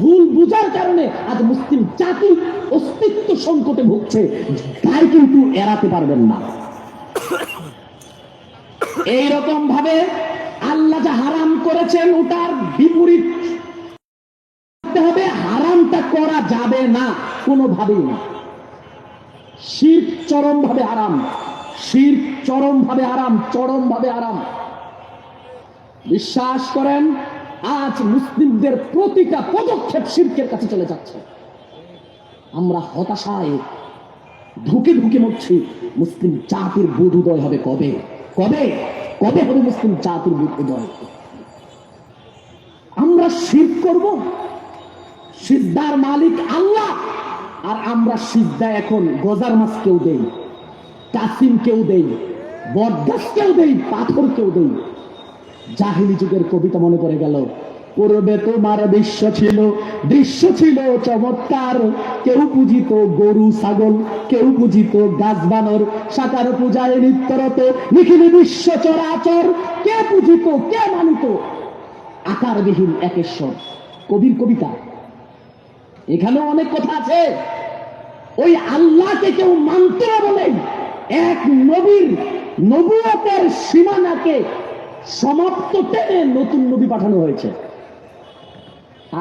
ভুল বুঝার কারণে আজ মুসলিম জাতি অস্তিত্ব সংকটে ভুগছে, তাই কিন্তু এড়াতে পারবেন না। এইরকম ভাবে আল্লাহ যা হারাম করেছেন ওটার বিপরীত হবে, হারামটা করা যাবে না কোনোভাবেই না। শিরক চরম ভাবে হারাম, শিরক চরম ভাবে হারাম, চরম ভাবে হারাম। বিশ্বাস করেন, আজ মুসলিমদের প্রতিটা পদক্ষেপ শিরকের কাছে চলে যাচ্ছে। আমরা হতাশায় ধুকে ধুকে মরছি। মুসলিম জাতির বোধোদয় হবে কবে? কবে কবে হবে মুসলিম জাতির বোধোদয়? আমরা শিরক করব, সিজদার মালিক আল্লাহ, আর আমরা সিজদা এখন গজার মাছ কেউ দেই, কাসিম কেউ দেই, বটগাছ কেউ দেই, পাথর কেউ দেই। জাহিলি যুগের কবিতা মনে পড়ে গেল। পূর্বে তোমার দৃশ্য ছিল চমৎকার, কেউ পূজিত গরু ছাগল, কেউ পূজিত গাছ বানর, সাকার পূজায় নিত্যরত নিখিল বিশ্ব চরাচর, কে পূজিত কে মানিত আকারবিহীন একেশ্বর। কবির কবিতা। এখানেও অনেক কথা আছে। ওই আল্লাহকে কেউ মানতে বলে এক নবীর নবুয়তের সীমানাকে সমাপ্ত টেনে নতুন নবী পাঠানো হয়েছে।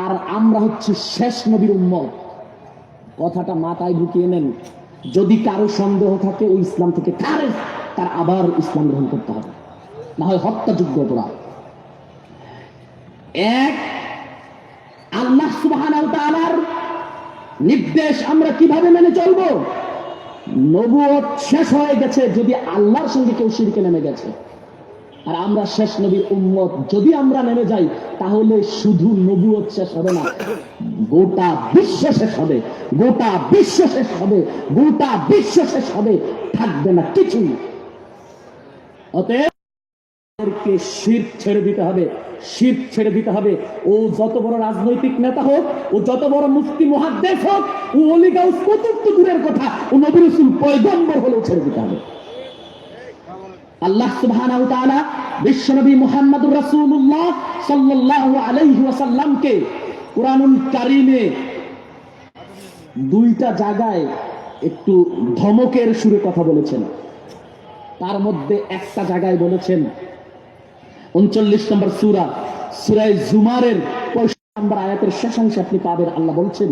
আর আমরা হচ্ছে শেষ নবীর উম্মত। কথাটা মাথায় ঢুকিয়ে নেন। যদি কারো সন্দেহ থাকে ওই ইসলাম থেকে খারেজ, তার আবার ইসলাম গ্রহণ করতে হবে, না হয় হত্যাযোগ্য অপরাধ। এক, আল্লাহ সুবহানাহু ওয়া তাআলার নির্দেশ আমরা কিভাবে মেনে চলবো? নবুয়ত শেষ হয়ে গেছে যদি আল্লাহর সঙ্গে কেউ শিরকে নেমে গেছে। আর আমরা শেষ নবীর উম্মত, যদি আমরা নেমে যাই তাহলে শুধু নবুয়ত শেষ হবে না, গোটা বিশ্ব শেষ হবে, গোটা বিশ্ব শেষ হবে, গোটা বিশ্ব শেষ হবে, থাকবে না কিছুই। অতএব শিরক ছেড়ে দিতে হবে, শিরক ছেড়ে দিতে হবে। ও যত বড় রাজনৈতিক নেতা হোক, ও যত বড় মুফতি মুহাদ্দিস হোক, ও ওলি গাউস কুতুব তো দূরের কথা, ও নবী রাসূল পয়গম্বর হলেও ছেড়ে দিতে হবে। আল্লাহ সুবহানাহু ওয়া তাআলা বিশ্বনবী মুহাম্মদুর রাসূলুল্লাহ সাল্লাল্লাহু আলাইহি ওয়াসাল্লামকে কুরআনুল কারীমে 2টা জায়গায় একটু ধমকের সুরে কথা বলেছেন। তার মধ্যে একটা জায়গায় বলেছেন 39 নম্বর সূরা, সূরা জুমারের 65 নম্বর আয়াতের শেষাংশে আপনি পাবেন, আল্লাহ বলছেন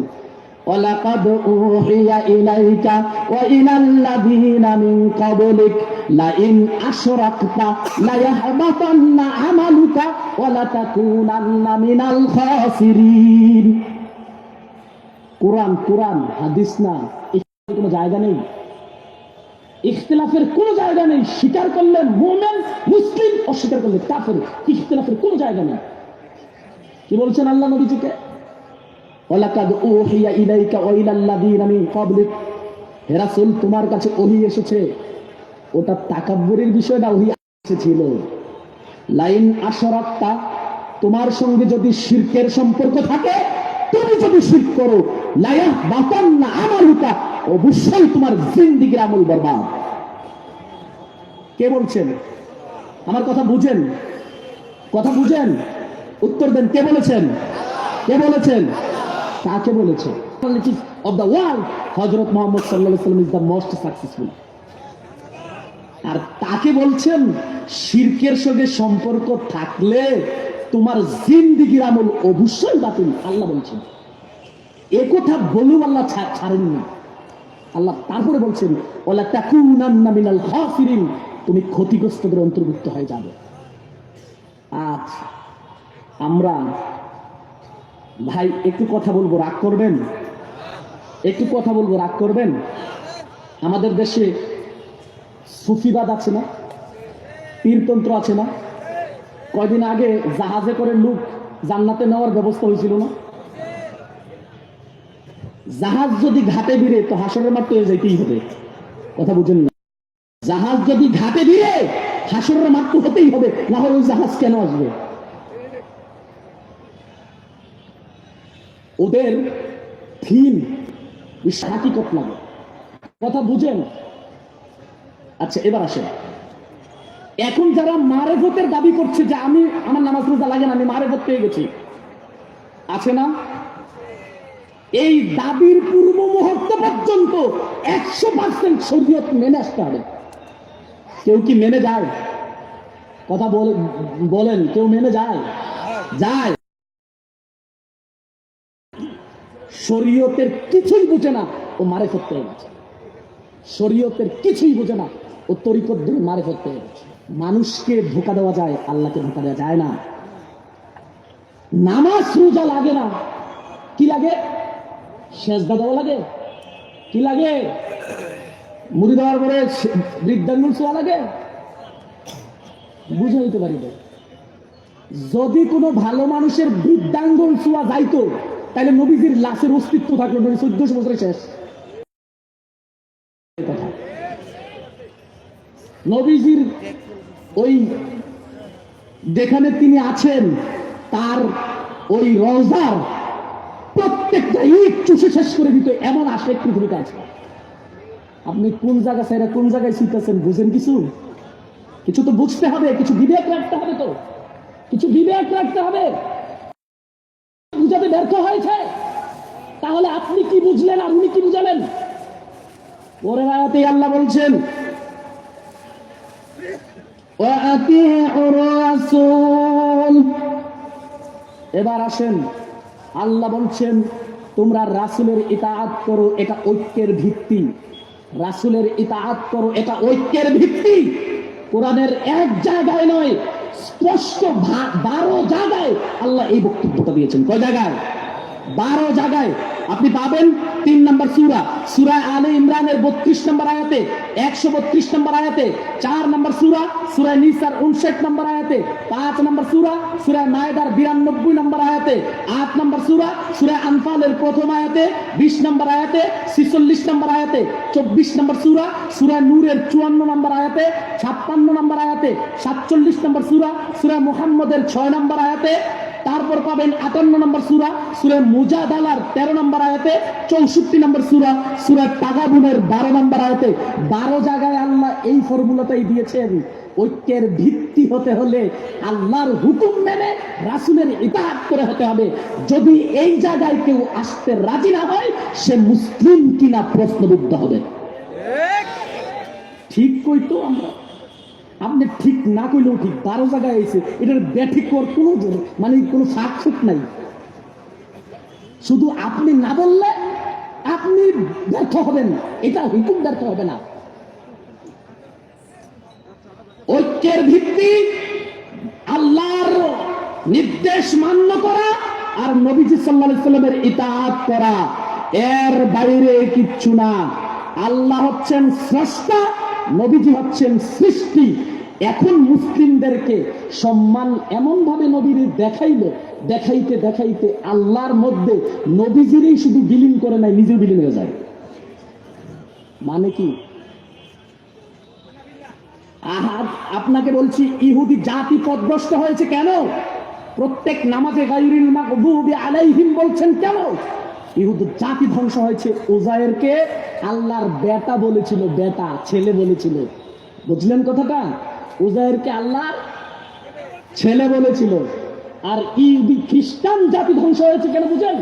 ওয়ালাকাদ উহিয়া ইলাইকা ওয়া ইলাল্লাযীনা মিন ক্বাবলিক লাইন আশরাকতা লায়াহবাতান্না আমালুকা ওয়া লাতাকুনান্না মিনাল খাসিরিন। কোরআন হাদিস না, এখানে কোনো জায়গা নেই, ইখতিলাফের কোনো জায়গা নেই। স্বীকার করলে মুমিন মুসলিম, অস্বীকার করলে কাফের, ইখতিলাফের কোনো জায়গা নেই। কি বলছেন আল্লাহ নবীজিকে? ওয়ালাকাদ উহিয়া ইলাইকা ওয়া ইলাল্লাযীনা মিন ক্বাবলিক, হে রাসূল তোমার কাছে ওহী এসেছে। ওটা তাকাব্বুরের বিষয় না, ওহী এসেছিল। লাইন আশরাকতা, তোমার সঙ্গে যদি শিরকের সম্পর্ক থাকে, তুমি যদি শিরক করো, লায়াহবাতান্না আমালুকা, অবশ্যই তোমার জিন্দেগির আমল বরবাদ। কে বলছেন? আমার কথা বুঝেন, কথা বুঝেন, উত্তর দেন। কে বলেছেন? কে বলেছেন? কাকে বলেছে? অফ দ্য ওয়ার্ল্ড হযরত মুহাম্মদ সাল্লাল্লাহু আলাইহি ওয়াসাল্লাম ইজ দ্য মোস্ট সাকসেসফুল। আর তাকে বলছেন শিরকের সঙ্গে সম্পর্ক থাকলে তোমার জিন্দেগির আমল অবশ্যই বাতিল। আল্লাহ বলছেন, এ কথা বলেও আল্লাহ ছাড়েননি। আল্লাহ তারপরে বলছেন ওয়ালা তাকুনান্না মিনাল খাসিরিন, তুমি ক্ষতিগ্রস্তদের অন্তর্ভুক্ত হয়ে যাবে। আজ আমরা ভাই একটু কথা বলবো, রাগ করবেন? একটু কথা বলবো, রাগ করবেন? আমাদের দেশে সুফিবাদ আছে না, পীরতন্ত্র আছে না? কয়দিন আগে জাহাজে করে লোক জান্নাতে নেওয়ার ব্যবস্থা হয়েছিল না? জাহাজ যদি ঘাটে ভিড়ে তো হাসরের মাঠ তো হয়ে যাইতেই হবে। কথা বুঝেন না? জাহাজ যদি ঘাটে ভিড়ে হাসরের মাঠ তো হতেই হবে, না হলে ওই জাহাজ কেন আসবে? ওদের থিম হাকিকত লাগে। কথা বুঝেন? আচ্ছা এবার আসেন, এখন যারা মারেফতের দাবি করছে যে আমি আমার নামাজ রোজা লাগে না, আমি মারেফত পেয়ে গেছি, আছে না? এই দাবির পূর্ব মুহূর্ত পর্যন্ত 100% শরীয়ত মেনে আসতে হবে। কেউ কি মেনে যায়? কথা বলেন, কেউ মেনে যায়? যায়? শরীয়তের কিছুই বুঝে না, ও মারেফত পেয়ে গেছে। শরীয়তের কিছুই বুঝে না, ও তরিকত ধরে মারেফত পেয়ে গেছে। মানুষকে ধোঁকা দেওয়া যায়, আল্লাহকে ধোঁকা দেওয়া যায় না। নামাজ রোজা লাগে না, কি লাগে? সেজদা দেওয়া লাগে, কি লাগে? মুড়ি দেওয়ার পরে বৃদ্ধাঙ্গুল ছোঁয়া লাগে, বুঝে নিতে পারি না। যদি কোনো ভালো মানুষের বৃদ্ধাঙ্গুল ছোঁয়া যাইতো তাহলে নবীজির লাশের অস্তিত্ব থাকলো, নবী 1400 বছরে শেষ। নবীজির ওই যেখানে তিনি আছেন তার ওই রওজার প্রত্যেকটা ইট চুষে শেষ করে দিত, এমন আশেক পৃথিবীতে আছে। আপনি কোন জায়গা ছেড়ে কোন জায়গায় শিখতেছেন বুঝেন? কিছু তো বুঝতে হবে, কিছু বিবেক রাখতে হবে, তো কিছু বিবেক রাখতে হবে। বুঝাতে ব্যর্থ হয়েছে, তাহলে আপনি কি বুঝলেন আর উনি কি বুঝালেন? পরের আয়াতে আল্লাহ বলছেন এবার আসেন, আল্লাহ বলছেন তোমরা রাসূলের ইতাআত করো, এটা ঐক্যের ভিত্তি। রাসূলের ইতাআত করো, এটা ঐক্যের ভিত্তি। কোরআনের এক জায়গায় নয়, স্পষ্ট 12 জায়গায় আল্লাহ এই বক্তব্যটা দিয়েছেন। কয় জায়গায়? 12 জায়গায় আপনি পাবেন। 3 নম্বর সূরা, সূরা আলে ইমরানের 32 নম্বর আয়াতে, 132 নম্বর আয়াতে। 4 নম্বর সূরা, সূরা নিসার 59 নম্বর আয়াতে। 5 নম্বর সূরা, সূরা মায়েদার 92 নম্বর আয়াতে। 8 নম্বর সূরা, সূরা আনফালের প্রথম আয়াতে 20 নম্বর আয়াতে, 46 নম্বর আয়াতে। 24 নম্বর সূরা, সূরা নূরের 54 নম্বর আয়াতে, 56 নম্বর আয়াতে। 47 নম্বর সূরা, সূরা মুহাম্মদের 6 নম্বর আয়াতে। তারপর পাবেন 58 নম্বর সূরা, সূরা মুজাদালার 13 নম্বর আয়াতে। 64 নম্বর সূরা, সূরা তাগাবুনের 12 নম্বর আয়াতে। 12 জায়গায় আল্লাহ এই ফর্মুলাটাই দিয়েছেন। ঐক্যের ভিত্তি হতে হলে আল্লাহর হুকুম মেনে রাসূলের ইতাআত করে হতে হবে। যদি এই জায়গায় কেউ আসতে রাজি না হয়, সে মুসলিম কিনা প্রশ্নবিদ্ধ হবে। ঠিক কইতো আমরা, আপনি ঠিক না কইলেও ঠিক, 12 জায়গায় এসে এটার ব্যাঠিক করার কোনো মানে কোনো ফাঁক ফুক নাই। শুধু আপনি না বললে আপনি ব্যর্থ হবেন, এটা হুকুম ব্যর্থ হবে না। ঐক্যের ভিত্তি আল্লাহর নির্দেশ মান্য করা আর নবীজি সাল্লাল্লাহু আলাইহি সাল্লামের ইতাআত করা, এর বাইরে কিচ্ছু না। আল্লাহ হচ্ছেন স্রষ্টা, নবীজি হচ্ছেন সৃষ্টি। এখন মুসলিমদেরকে সম্মান এমন ভাবে নবীর দেখাইলো, দেখাইতে দেখাইতে আল্লাহর মধ্যে নবীজিরই শুধু বিলীন করে নাই, নিজেও বিলীন হয়ে যায়। মানে কি? আপনাকে বলছি, ইহুদি জাতি পথভ্রষ্ট হয়েছে কেন? প্রত্যেক নামাজে গায়রিল মাগদুবি আলাইহিম বলছেন কেন? ইহুদি জাতি ধ্বংস হয়েছে। উজায়েরকে আল্লাহর বেটা বলেছিল, বেটা ছেলে বলেছিল। বুঝলেন কথাটা? উজায়েরকে আল্লাহর ছেলে বলেছিল। আর ইহুদি খ্রিস্টান জাতি ধ্বংস হয়েছে কেন বুঝেন?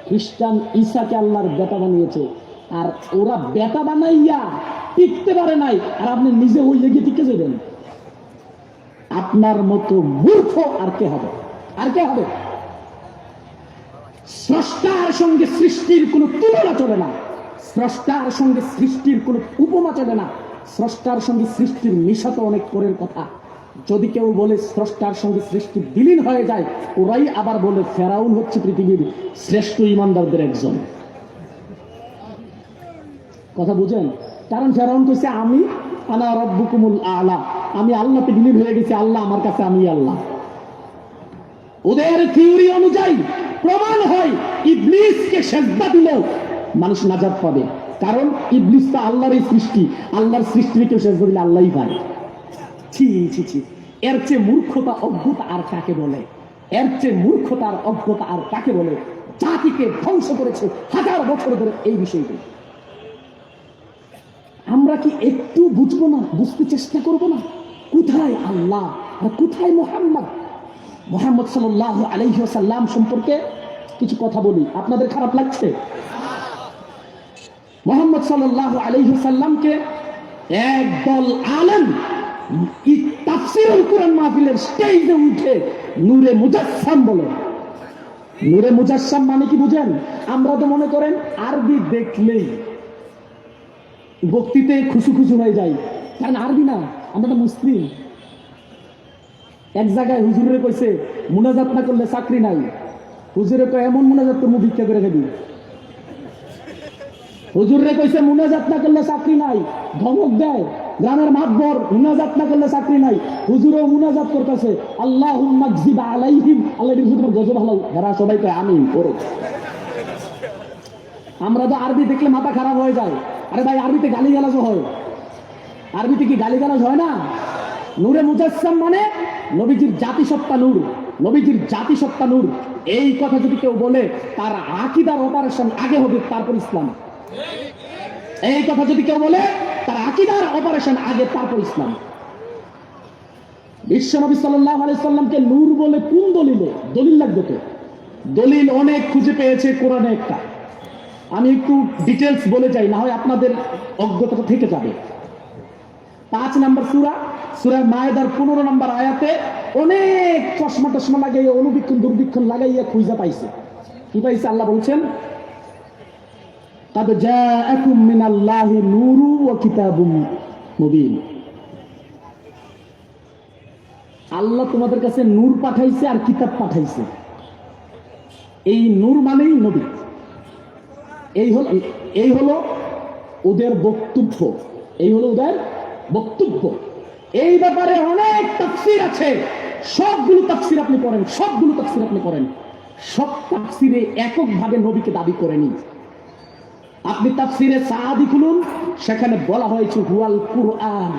খ্রিস্টান ঈসাকে আল্লাহর বেটা বানিয়েছে, আর ওরা বেটা বানাইয়া টিকতে পারে নাই, আর আপনি নিজে ওই লেগে টিকে যাবেন। আপনার মতো মূর্খ আর কে হবে? আর কে হবে? স্রষ্টার সঙ্গে সৃষ্টির কোনো তুলনা চলে না, স্রষ্টার সঙ্গে সৃষ্টির কোনো উপমা চলে না। স্রষ্টার সঙ্গে সৃষ্টির মিশা তো অনেক পরের কথা। যদি কেউ বলে স্রষ্টার সঙ্গে সৃষ্টি বিলীন হয়ে যায়, ওরাই আবার বলে ফেরাউন হচ্ছে পৃথিবীর শ্রেষ্ঠ ইমানদারদের একজন। কথা বুঝেন? কারণ ফেরাউন কইছে আমি আনা রাব্বুকুমুল আলা, আমি আল্লাহতে বিলীন হয়ে গেছি, আল্লাহ আমার কাছে আমি আল্লাহ। ওদের থিওরি অনুযায়ী প্রমাণ হয় ইবলিসকে সেজদা দিলেও মানুষ নাজাত পাবে, কারণ ইবলিস তো আল্লাহরই সৃষ্টি, আল্লাহর সৃষ্টিকে কেউ সেজদা দিলে আল্লাহই পায়। ছি ছি ছি, এর চেয়ে মূর্খতা অজ্ঞতা আর কাকে বলে? এর চেয়ে মূর্খতা আর অজ্ঞতা আর কাকে বলে? জাতিকে ধ্বংস করেছে হাজার বছর ধরে এই বিষয়গুলো। আমরা কি একটু বুঝবো না, বুঝতে চেষ্টা করব না? কোথায় আল্লাহ আর কোথায় মোহাম্মদ? মোহাম্মদ সাল্লাল্লাহু আলাইহি ওয়াসাল্লাম সম্পর্কে কিছু কথা বলি, আপনাদের খারাপ লাগছে? মোহাম্মদ সাল্লাল্লাহু আলাইহি ওয়াসাল্লামকে একদল আলেম তাফসীরুল কুরআন মাহফিলের স্টেজে উঠে নূরে মুজাসসাম বলে। নূরে মুজাসসাম মানে কি বুঝেন? আমরা তো মনে করেন আরবি দেখলেই বক্তৃতে খুশু খুশু হয়ে যায়, কারণ আরবি না, আমরা তো মুসলিম। এক জায়গায় হুজুরে কইছে মুনাজাত না করলে চাকরি নাই। হুজুরে কয় এমন মুনাজাত তো ভিক্ষা করে খাবি। হুজুরে কইছে মুনাজাত না করলে চাকরি নাই, ধমক দেয় গ্রামের মাতবর, মুনাজাত না করলে চাকরি নাই। হুজুরও মুনাজাত করতেছে আল্লাহুম্মা গজিব আলাইহিম, আল্লাহ হুজুর গজব হালাও, এরা সবাই কয় আমিন করে। আমরা তো আরবি দেখলে মাথা খারাপ হয়ে যায়। আরে ভাই, আরবিতে গালিগালাজ হয়, আরবিতে কি গালিগালাজ হয় না? নূরে মুজাসসাম মানে নবীজির জাতিসত্তা নূর, নবীজির জাতিসত্তা নূর। এই কথা যদি কেউ বলে তার আকীদার অপারেশন আগে হবে, তারপর ইসলাম। এই কথা যদি কেউ বলে তার আকীদার অপারেশন আগে, তারপর ইসলাম। বিশ্ব নবী সাল্লাল্লাহু আলাইহি সাল্লামকে নূর বলে কোন দলিলে? দলিল লাগবে তো, দলিল অনেক খুঁজে পেয়েছে কোরআনে একটা। আমি একটু ডিটেলস বলে যাই, না হয় আপনাদের অজ্ঞতা থেকে যাবে। 5 নম্বর সূরা, সূরা মায়েদার 15 নম্বর আয়াতে অনেক চশমা টশমা লাগাইয়া, অনুবীক্ষণ দুর্বীক্ষণ লাগাইয়া খুঁজা পাইছে। কি পাইছে? আল্লাহ বলছেন কাদ জাআকুম মিনাল্লাহি নূরু ওয়া কিতাবুম মুবিন। আল্লাহ তোমাদের কাছে নূর পাঠাইছে আর কিতাব পাঠাইছে। এই নূর মানেই নবী। এই হলো ওদের বক্তব্য, এই হলো ওদের বক্তব্য। এই ব্যাপারে অনেক তাফসীর আছে, সবগুলো তাফসীর আপনি পড়েন, সবগুলো তাফসীর আপনি পড়েন, সব তাফসীরে এককভাবে নবীকে দাবি করেনি। আপনি তাফসীরে সাআদি খুলুন, সেখানে বলা হয়েছে হুয়াল কুরআন,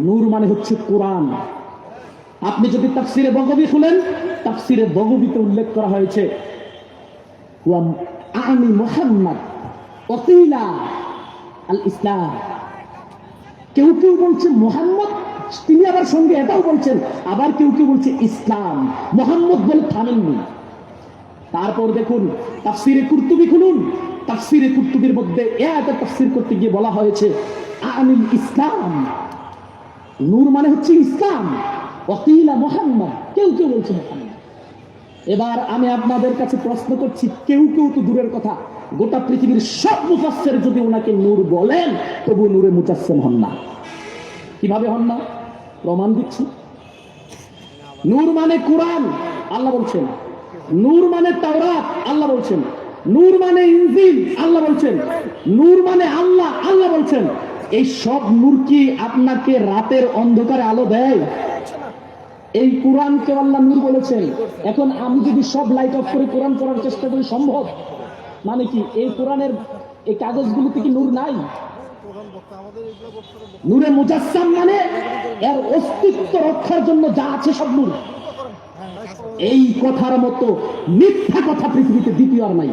নূর মানে হচ্ছে কোরআন। আপনি যদি তাফসীরে বগবী খুলেন, তাফসীরে বগবীতে উল্লেখ করা হয়েছে হুয়া আনি মুহাম্মদ ওয়াকিলা আল ইসলাম। কেউ কেউ বলছে মুহাম্মদ, তিনি আবার সঙ্গে এটাও বলছেন, আবার কেউ কেউ বলছে ইসলাম। মুহাম্মদ বলে থামেননি। তারপর দেখুন তাফসীরে কুরতুবী খুলুন, তাফসীরে কুরতুবীর মধ্যে এত তাফসীর করতে গিয়ে বলা হয়েছে আনিল ইসলাম, নূর মানে হচ্ছে ইসলাম। ওয়াকিলা মুহাম্মদ, কেউ কেউ বলছে মুহাম্মদ। এবার আমি আপনাদের কাছে প্রশ্ন করছি, কেউ কেউ তো দূরের কথা, গোটা পৃথিবীর সব মুফাসসির যদি ওনাকে নূর বলেন, তবু নূরে মুজাসসাম হন না। কিভাবে হন না? প্রমাণ দিচ্ছি। নূর মানে কোরআন, আল্লাহ বলছেন। নূর মানে তাওরাত, আল্লাহ বলছেন। নূর মানে ইনজিল, আল্লাহ বলছেন। নূর মানে আল্লাহ, আল্লাহ বলছেন। এই সব নূর কি আপনাকে রাতের অন্ধকারে আলো দেয়? এই কোরআনকে আল্লাহ নূর বলেছেন। এখন আমি যদি সব লাইট অফ করে কোরআন পড়ার চেষ্টা করি, সম্ভব? মানে কি এই কোরআনের এই কাগজগুলোতে কি নূর নাই? নূরে মুজাসসাম মানে এর অস্তিত্ব রক্ষার জন্য যা আছে সব নূর। এই কথার মতো মিথ্যা কথা পৃথিবীতে দ্বিতীয় আর নাই।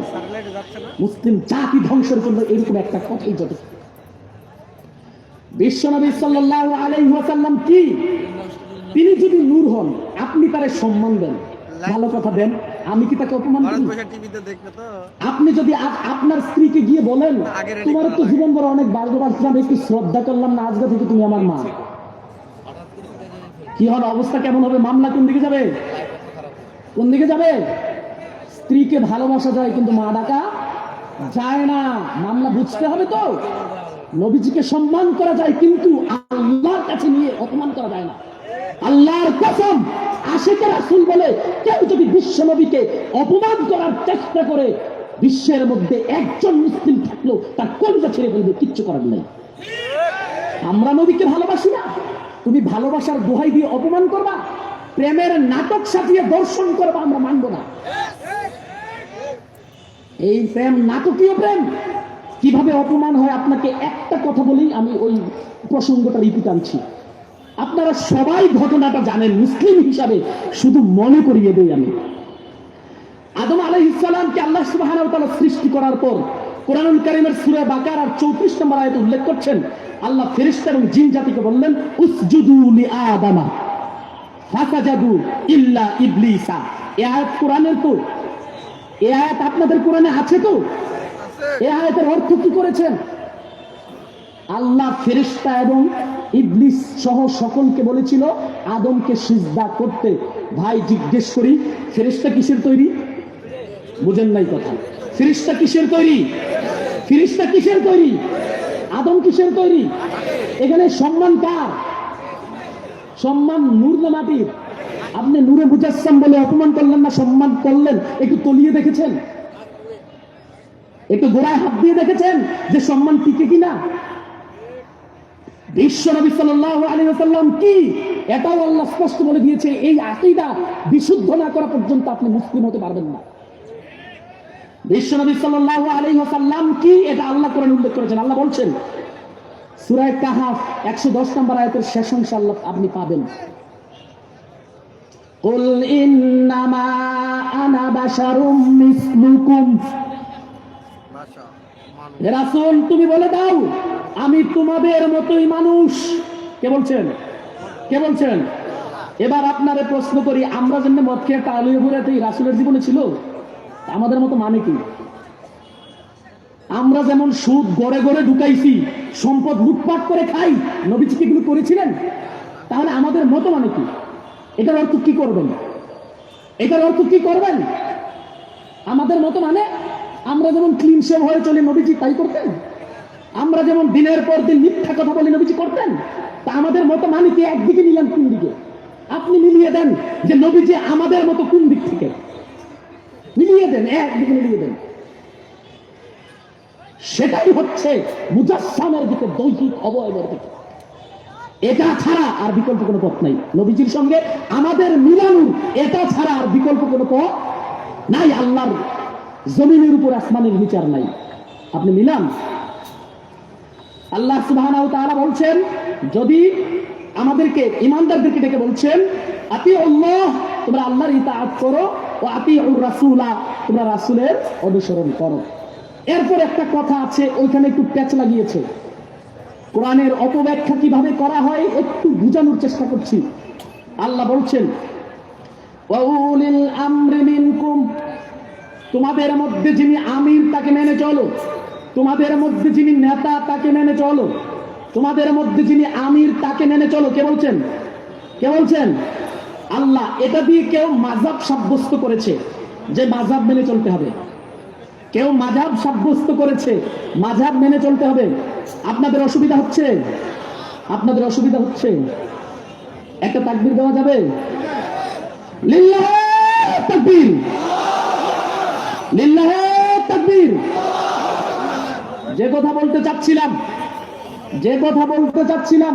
মুসলিম জাতি ধ্বংসের জন্য এরকম একটা কথাই যথেষ্ট। বিশ্বনবী সাল্লাল্লাহু আলাইহি ওয়াসাল্লাম কি? তিনি যদি নূর হন, আপনি তারে সম্মান দেন, ভালো কথা দেন, আমি কি তাকে অপমান করি? আপনি যদি আপনার স্ত্রীকে গিয়ে বলেন তোমার তো জীবন বড় অনেক ভালোবাসলাম, একটু শ্রদ্ধা করলাম না, আজকে থেকে তুমি আমার মা, কি হবে? অবস্থা কেমন হবে? মামলা কোন দিকে যাবে? কোন দিকে যাবে? স্ত্রীকে ভালোবাসা যায় কিন্তু মা ডাকা যায় না, মামলা বুঝতে হবে তো। নবীজিকে সম্মান করা যায় কিন্তু আল্লাহর কাছে নিয়ে অপমান করা যায় না। আল্লাহর কসম, আশিকে রাসূল বলে কেউ যদি বিশ্ব নবীকে অপমান করার চেষ্টা করে, বিশ্বের মধ্যে একজন মুসলিম থাকলেও তার কলিজা ছেড়ে ফেলবে, কিচ্ছু করার নেই। আমরা নবীকে ভালোবাসি না, তুমি ভালোবাসার দোহাই দিয়ে অপমান করবা, প্রেমের নাটক সাজিয়ে দর্শন করবা, আমরা মানব না। এই প্রেম নাটকীয় প্রেম কিভাবে অপমান হয় আপনাকে একটা কথা বলি, আমি ওই প্রসঙ্গটা রিপিট আনছি। আপনারা সবাই ঘটনাটা জানেন, মুসলিম হিসাবে শুধু মনে করিয়ে দেই আমি। আদম আলাইহিস সালামকে আল্লাহ সুবহানাহু ওয়া তাআলা সৃষ্টি করার পর কোরআনুল কারীমের সূরা বাকারার 34 নম্বর আয়াতে উল্লেখ করছেন, আল্লাহ ফেরেশতা এবং জিন জাতিকে বললেন উসজুদু লিআদামা ফাসাজাদু ইল্লা ইবলিসা। এই আয়াত কোরআনের তো, এই আয়াত আপনাদের কোরআনে আছে তো? এই আয়াতের অর্থ কি করেছেন? আল্লাহ ফেরেশতা এবং ইবলিস সহ সকলকে বলেছিল আদমকে সিজদা করতে। ভাই জিজ্ঞেস করি, ফেরেশতা কিসের তৈরি? বুঝেন নাই কথা। ফেরেশতা কিসের তৈরি? ফেরেশতা কিসের তৈরি? আদম কিসের তৈরি? এখানে সম্মান কার? সম্মান নূর না মাটির? আপনি নূরে মুজাসসাম বলে অপমান করলেন না, সম্মান করলেন। একটু তলিয়ে দেখেছেন? একটু গোড়ায় হাত দিয়ে দেখেছেন যে সম্মান টিকে কিনা? বিশ্ব নবী সাল্লাল্লাহু আলাইহি ওয়াসাল্লাম কি, এটাও আল্লাহ স্পষ্ট বলে দিয়েছে, এই আকীদা বিশুদ্ধ না করা পর্যন্ত আপনি মুসলিম হতে পারবেন না। বিশ্ব নবী সাল্লাল্লাহু আলাইহি ওয়াসাল্লাম কি, এটা আল্লাহ কোরআনে উল্লেখ করেছেন। আল্লাহ বলছেন সূরা কাহাফ 110 নম্বর আয়াতের শেষ অংশে আল্লাহ আপনি পাবেন, কুল ইন্নামা আনা বাশারুম মিসলুকুম। হে রাসূল, তুমি বলে দাও আমি তোমাদের মতোই মানুষ। কে বলছেন? কে বলছেন? এবার আপনারে প্রশ্ন করি, আমরা যেন মদ খেয়ে টালিয়ে ঘুরে রাসূলের জীবনে ছিল? আমাদের মতো মানে কি? আমরা যেমন সুদ গড়ে গড়ে ঢুকাইছি, সম্পদ লুটপাট করে খাই, নবীজি কি এগুলো করেছিলেন? তাহলে আমাদের মতো মানে কি? এটার অর্থ কি করবেন? এটার অর্থ কি করবেন? আমাদের মতো মানে আমরা যেমন ক্লিন শেভ হয়ে চলি, নবীজি তাই করতেন? আমরা যেমন দিনের পর দিন মিথ্যা কথা বলি, নবীজি করতেন? তা আমাদের মতো মানে কি? একদিকে নিলাম, কোন দিকে? আপনি মিলিয়ে দেন যে নবীজি আমাদের মতো কোন দিক থেকে, মিলিয়ে দেন, একদিকে মিলিয়ে দেন। সেটাই হচ্ছে মুজাসসামের দিকে, দৈহিক অবয়বের দিকে। এটা ছাড়া আর বিকল্প কোনো পথ নাই। নবীজির সঙ্গে আমাদের মিলানোর এটা ছাড়া আর বিকল্প কোনো পথ নাই। আল্লাহর জমিনের উপর আসমানের বিচার নাই, আপনি মিলান। আল্লাহ সুবহানাহু ওয়া তাআলা বলছেন, যদি আমাদেরকে ঈমানদারদেরকে ডেকে বলছেন আতিউল্লাহ, তোমরা আল্লাহর ইতাআত করো, ও আতিউর রাসূলা, তোমরা রাসূলের অনুসরণ করো। এরপর একটা কথা আছে, ওইখানে একটু প্যাচ লাগিয়েছে। কোরআনের অপব্যাখ্যা কিভাবে করা হয় একটু বোঝানোর চেষ্টা করছি। আল্লাহ বলছেন ওয়া উলিল আমরি মিনকুম, তোমাদের মধ্যে যিনি আমির তাকে মেনে চলো, তোমাদের মধ্যে যিনি নেতা তাকে মেনে চলো, তোমাদের মধ্যে যিনি আমির তাকে মেনে চলো। কে বলছেন? কে বলছেন? আল্লাহ। এটা দিয়ে কেউ মাযহাব সাব্যস্ত করেছে যে মাযহাব মেনে চলতে হবে, কেউ মাযহাব সাব্যস্ত করেছে মাযহাব মেনে চলতে হবে। আপনাদের অসুবিধা হচ্ছে? আপনাদের অসুবিধা হচ্ছে? একটা তাকবীর দেওয়া যাবে? লিল্লাহ তাকবীর, লিল্লাহ তাকবীর। যে কথা বলতে চাচ্ছিলাম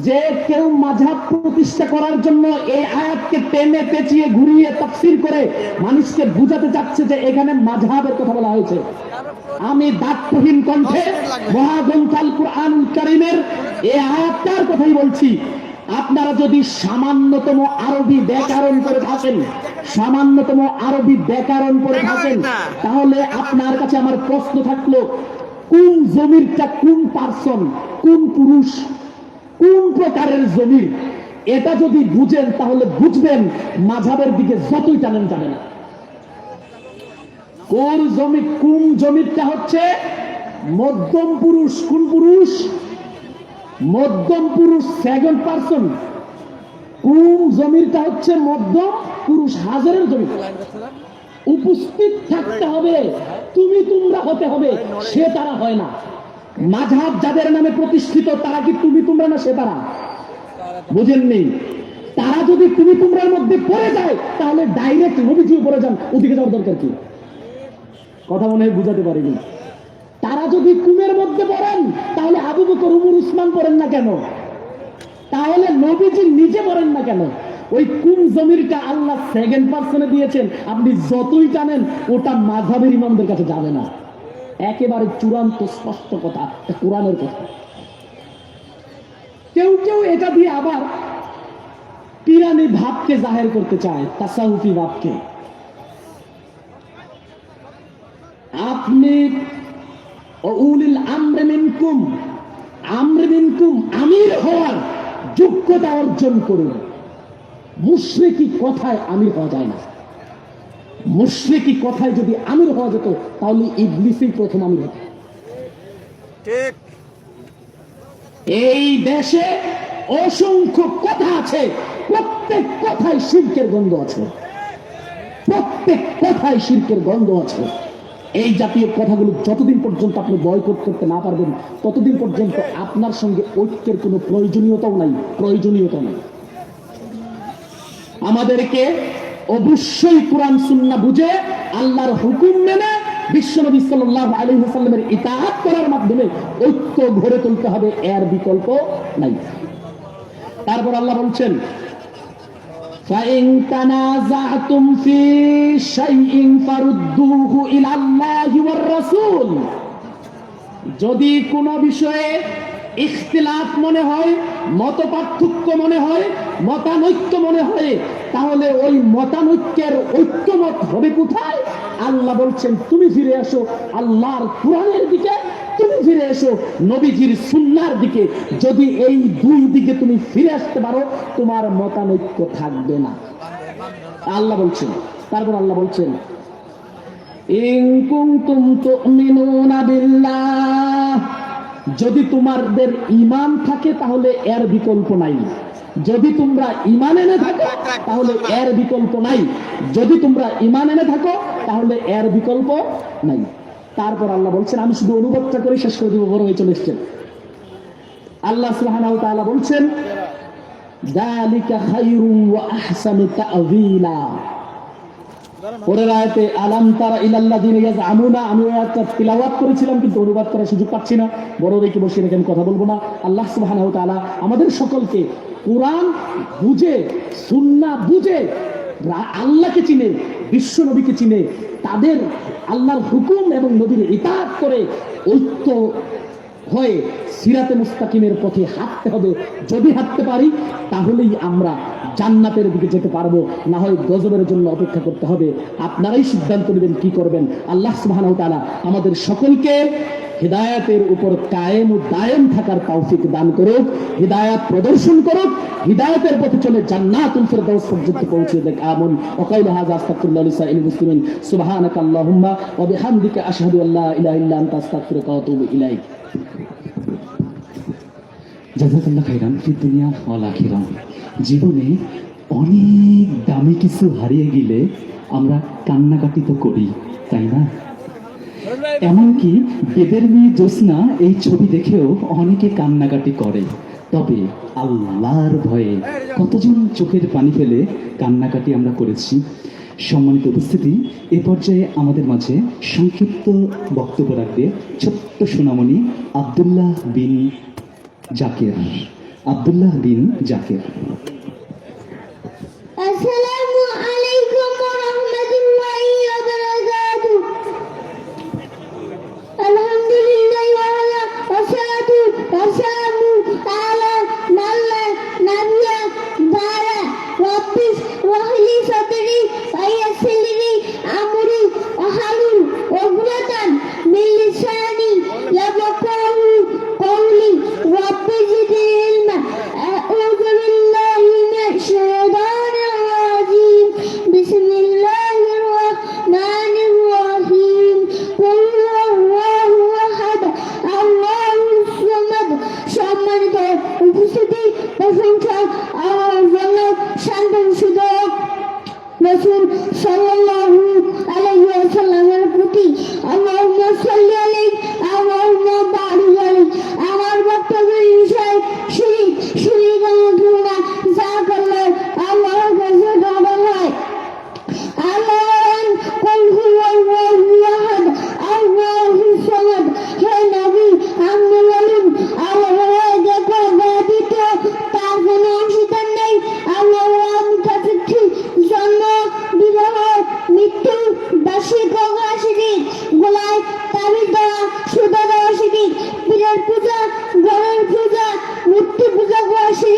যে কেউ মাযহাব প্রতিষ্ঠা করার জন্য এই আয়াতকে টেনে পেঁচিয়ে ঘুরিয়ে তাফসীর করে মানুষকে বুঝাতে চাচ্ছে যে এখানে মাযহাবের কথা বলা হয়েছে। আমি দাঁতহীন কণ্ঠে মহাগ্রন্থ আল কুরআনুল কারীমের এই আয়াতটার কথাই বলছি। আপনারা যদি সামান্যতম আরবি ব্যাকরণ করে থাকেন, সামান্যতম আরবি ব্যাকরণ করে থাকেন, তাহলে আপনার কাছে আমার প্রশ্ন থাকলো, কোন জমিরটা কোন পার্সন, কোন পুরুষ, কোন প্রকারের জমির, এটা যদি বুঝেন তাহলে বুঝবেন মাযহাবের দিকে যতই টানেন যাবে না। কোন জমিরটা হচ্ছে মধ্যম পুরুষ। কোন পুরুষ? মধ্যম পুরুষ, সেকেন্ড পার্সন। কোন জমিরটা হচ্ছে মধ্যম পুরুষ, হাজারের জমির। উপস্থিত থাকতে হবে, তোমরা হতে হবে, সে তারা হয় না। মাযহাব যাদের নামে প্রতিষ্ঠিত তারা কি তোমরা না সে তারা? বুঝেননি? তারা যদি তোমরার মধ্যে পড়ে যায় তাহলে ডাইরেক্ট নবীজিও পড়ে যান, ওদিকে যাওয়ার দরকার কি? কথা মনে হয় বুঝাতে পারিনি। তারা যদি কুমের মধ্যে পড়েন তাহলে আবু বকর, উমর, উসমান পড়েন না কেন? তাহলে নবীজি নিজে পড়েন না কেন? ওই কোন জমিরটা আল্লাহ সেকেন্ড পার্সনে দিয়েছেন, আপনি যতই টানেন ওটা মাযহাবের ইমামদের কাছে যাবে না। একেবারে চূড়ান্ত স্পষ্ট কথা, কোরআনের কথা। কেউ কেউ এটা দিয়ে আবার পিরানি ভাবকে জাহের করতে চায়, তাসাউফি ভাবকে। আপনি উলিল আমরি মিনকুম, আমির হওয়ার যোগ্যতা অর্জন করুন। মুশরিকি কথায় আমির হওয়া যায় না। মুশরিকি কথায় যদি আমির হওয়া যেত তাহলে ইবলিসই প্রথম আমির হতো। ঠিক। এই দেশে অসংখ্য কথা আছে, প্রত্যেক কথায় শিরকের গন্ধ আছে, প্রত্যেক কথায় শিরকের গন্ধ আছে। এই জাতীয় কথাগুলো যতদিন পর্যন্ত আপনি বয়কট করতে না পারবেন ততদিন পর্যন্ত আপনার সঙ্গে ঐক্যের কোনো প্রয়োজনীয়তাও নাই। আমাদেরকে অবশ্যই কোরআন সুন্নাহ বুঝে আল্লাহর হুকুম মেনে বিশ্বনবী সাল্লাল্লাহু আলাইহি ওয়াসাল্লামের ইতাআত করার মাধ্যমে ঐক্য গড়ে তুলতে হবে, এর বিকল্প নাই। তারপর আল্লাহ বলছেন, فَإِن تَنَازَعْتُمْ فِي شَيْءٍ فَرُدُّوهُ إِلَى اللَّهِ وَالرَّسُولِ। যদি কোনো বিষয়ে ইখতিলাফ মনে হয়, মত পার্থক্য মনে হয়, মতানৈক্য মনে হয়, তাহলে ওই মতানৈক্যের ঐক্যমত হবে কোথায়? আল্লাহ বলছেন তুমি ফিরে এসো আল্লাহর কোরআনের দিকে, তুমি ফিরে এসো নবীজির সুন্নাহর দিকে। যদি এই দুই দিকে তুমি ফিরে আসতে পারো তোমার মতানৈক্য থাকবে না, আল্লাহ বলছেন। তারপর আল্লাহ বলছেন, ইন কুনতুম তুমিনুনা বিল্লাহ, যদি তোমাদের ঈমান থাকে তাহলে এর বিকল্প নাই। যদি তোমরা ঈমান এনে থাকো তাহলে এর বিকল্প নাই। যদি তোমরা ঈমান এনে থাকো তাহলে এর বিকল্প নাই। তারপর আল্লাহ বলছেন, আমি শুধু অনুবাদটা করে শেষ করে দিব, বড় হয়ে চলে এসছেন। আল্লাহ সুবহানাহু ওয়া তাআলা বলছেন, যালিকা খায়রুন ওয়া আহসানু তা'ওয়িলা। পরের আয়াতে আলাম তারা ইলাল্লাযিনা ইয়াজআমুনা, আমি ওই আয়াতটা তিলাওয়াত করেছিলাম কিন্তু অনুবাদ করার সুযোগ পাচ্ছি না, বড় রেখে বসে রেখে আমি কথা বলবো না। আল্লাহ সুবহানাহু ওয়া তাআলা আমাদের সকলকে কোরআন বুঝে, সুন্নাহ বুঝে, আল্লাহকে চিনে, বিশ্ব নবীকে চিনে, তাদের আল্লাহর হুকুম এবং নবীর ইতাআত করে ঐক্য হয়ে সিরাতে মুস্তাকিমের পথে হাঁটতে হবে। যদি হাঁটতে পারি তাহলেই আমরা জান্নাতের দিকে যেতে পারবো, না হয় গজবের জন্য অপেক্ষা করতে হবে। আপনারাই সিদ্ধান্ত নেবেন কি করবেন। আল্লাহ সুবহানাহু ওয়া তাআলা আমাদের সকলকে হিদায়াতের উপর কায়েম ও দায়েম থাকার তৌফিক দান করুক, হিদায়াত প্রদর্শন করুক, হিদায়াতের পথে চলে জান্নাতুল ফিরদাউস পর্যন্ত পৌঁছে দেখ। আমিন। ওয়া কাইলা হাযা আস্তাগফিরুল্লাহ লিসাইল মুসলিমিন সুবহানাকা আল্লাহুম্মা ওয়া বিহামদিকা আশহাদু আল্লা ইলাহা ইল্লা আনতা আস্তাগফিরুকা ওয়া আতুবু ইলাইক। জাযাকাল্লাহু খাইরান ফিদ দুনিয়া ওয়াল আখিরাহ। জীবনে অনেক দামি কিছু হারিয়ে গেলে আমরা কান্নাকাটি তো করি, তাই না? এমনকি বেদের মেয়ে জ্যোৎস্না এই ছবি দেখেও অনেকে কান্নাকাটি করে। তবে আল্লাহর ভয়ে কতজন চোখের পানি ফেলে কান্নাকাটি আমরা করেছি। সম্মানিত উপস্থিতি, এ পর্যায়ে আমাদের মাঝে সংক্ষিপ্ত বক্তব্য রাখবে ছোট্ট সোনামণি আব্দুল্লাহ বিন জাকির। আসসালামু আলাইকুম ওয়া রাহমাতুল্লাহি ওয়া বারাকাতুহু। আলহামদুলিল্লাহি ওয়া আলা ওয়াসসালাতু ওয়াসসালামু আলা মান লা নাবিয়্যা বা'দা। রাব্বি ইশরাহলি সাদরি ওয়া ইয়াসসির লি আমরি ওয়াহলুল উকদাতাম মিন লিসানি ইয়াফকাহু কওলি। রাব্বি জিদনি ইলমা। আউযু বিল্লাহি মূর্তি পূজা করে আসি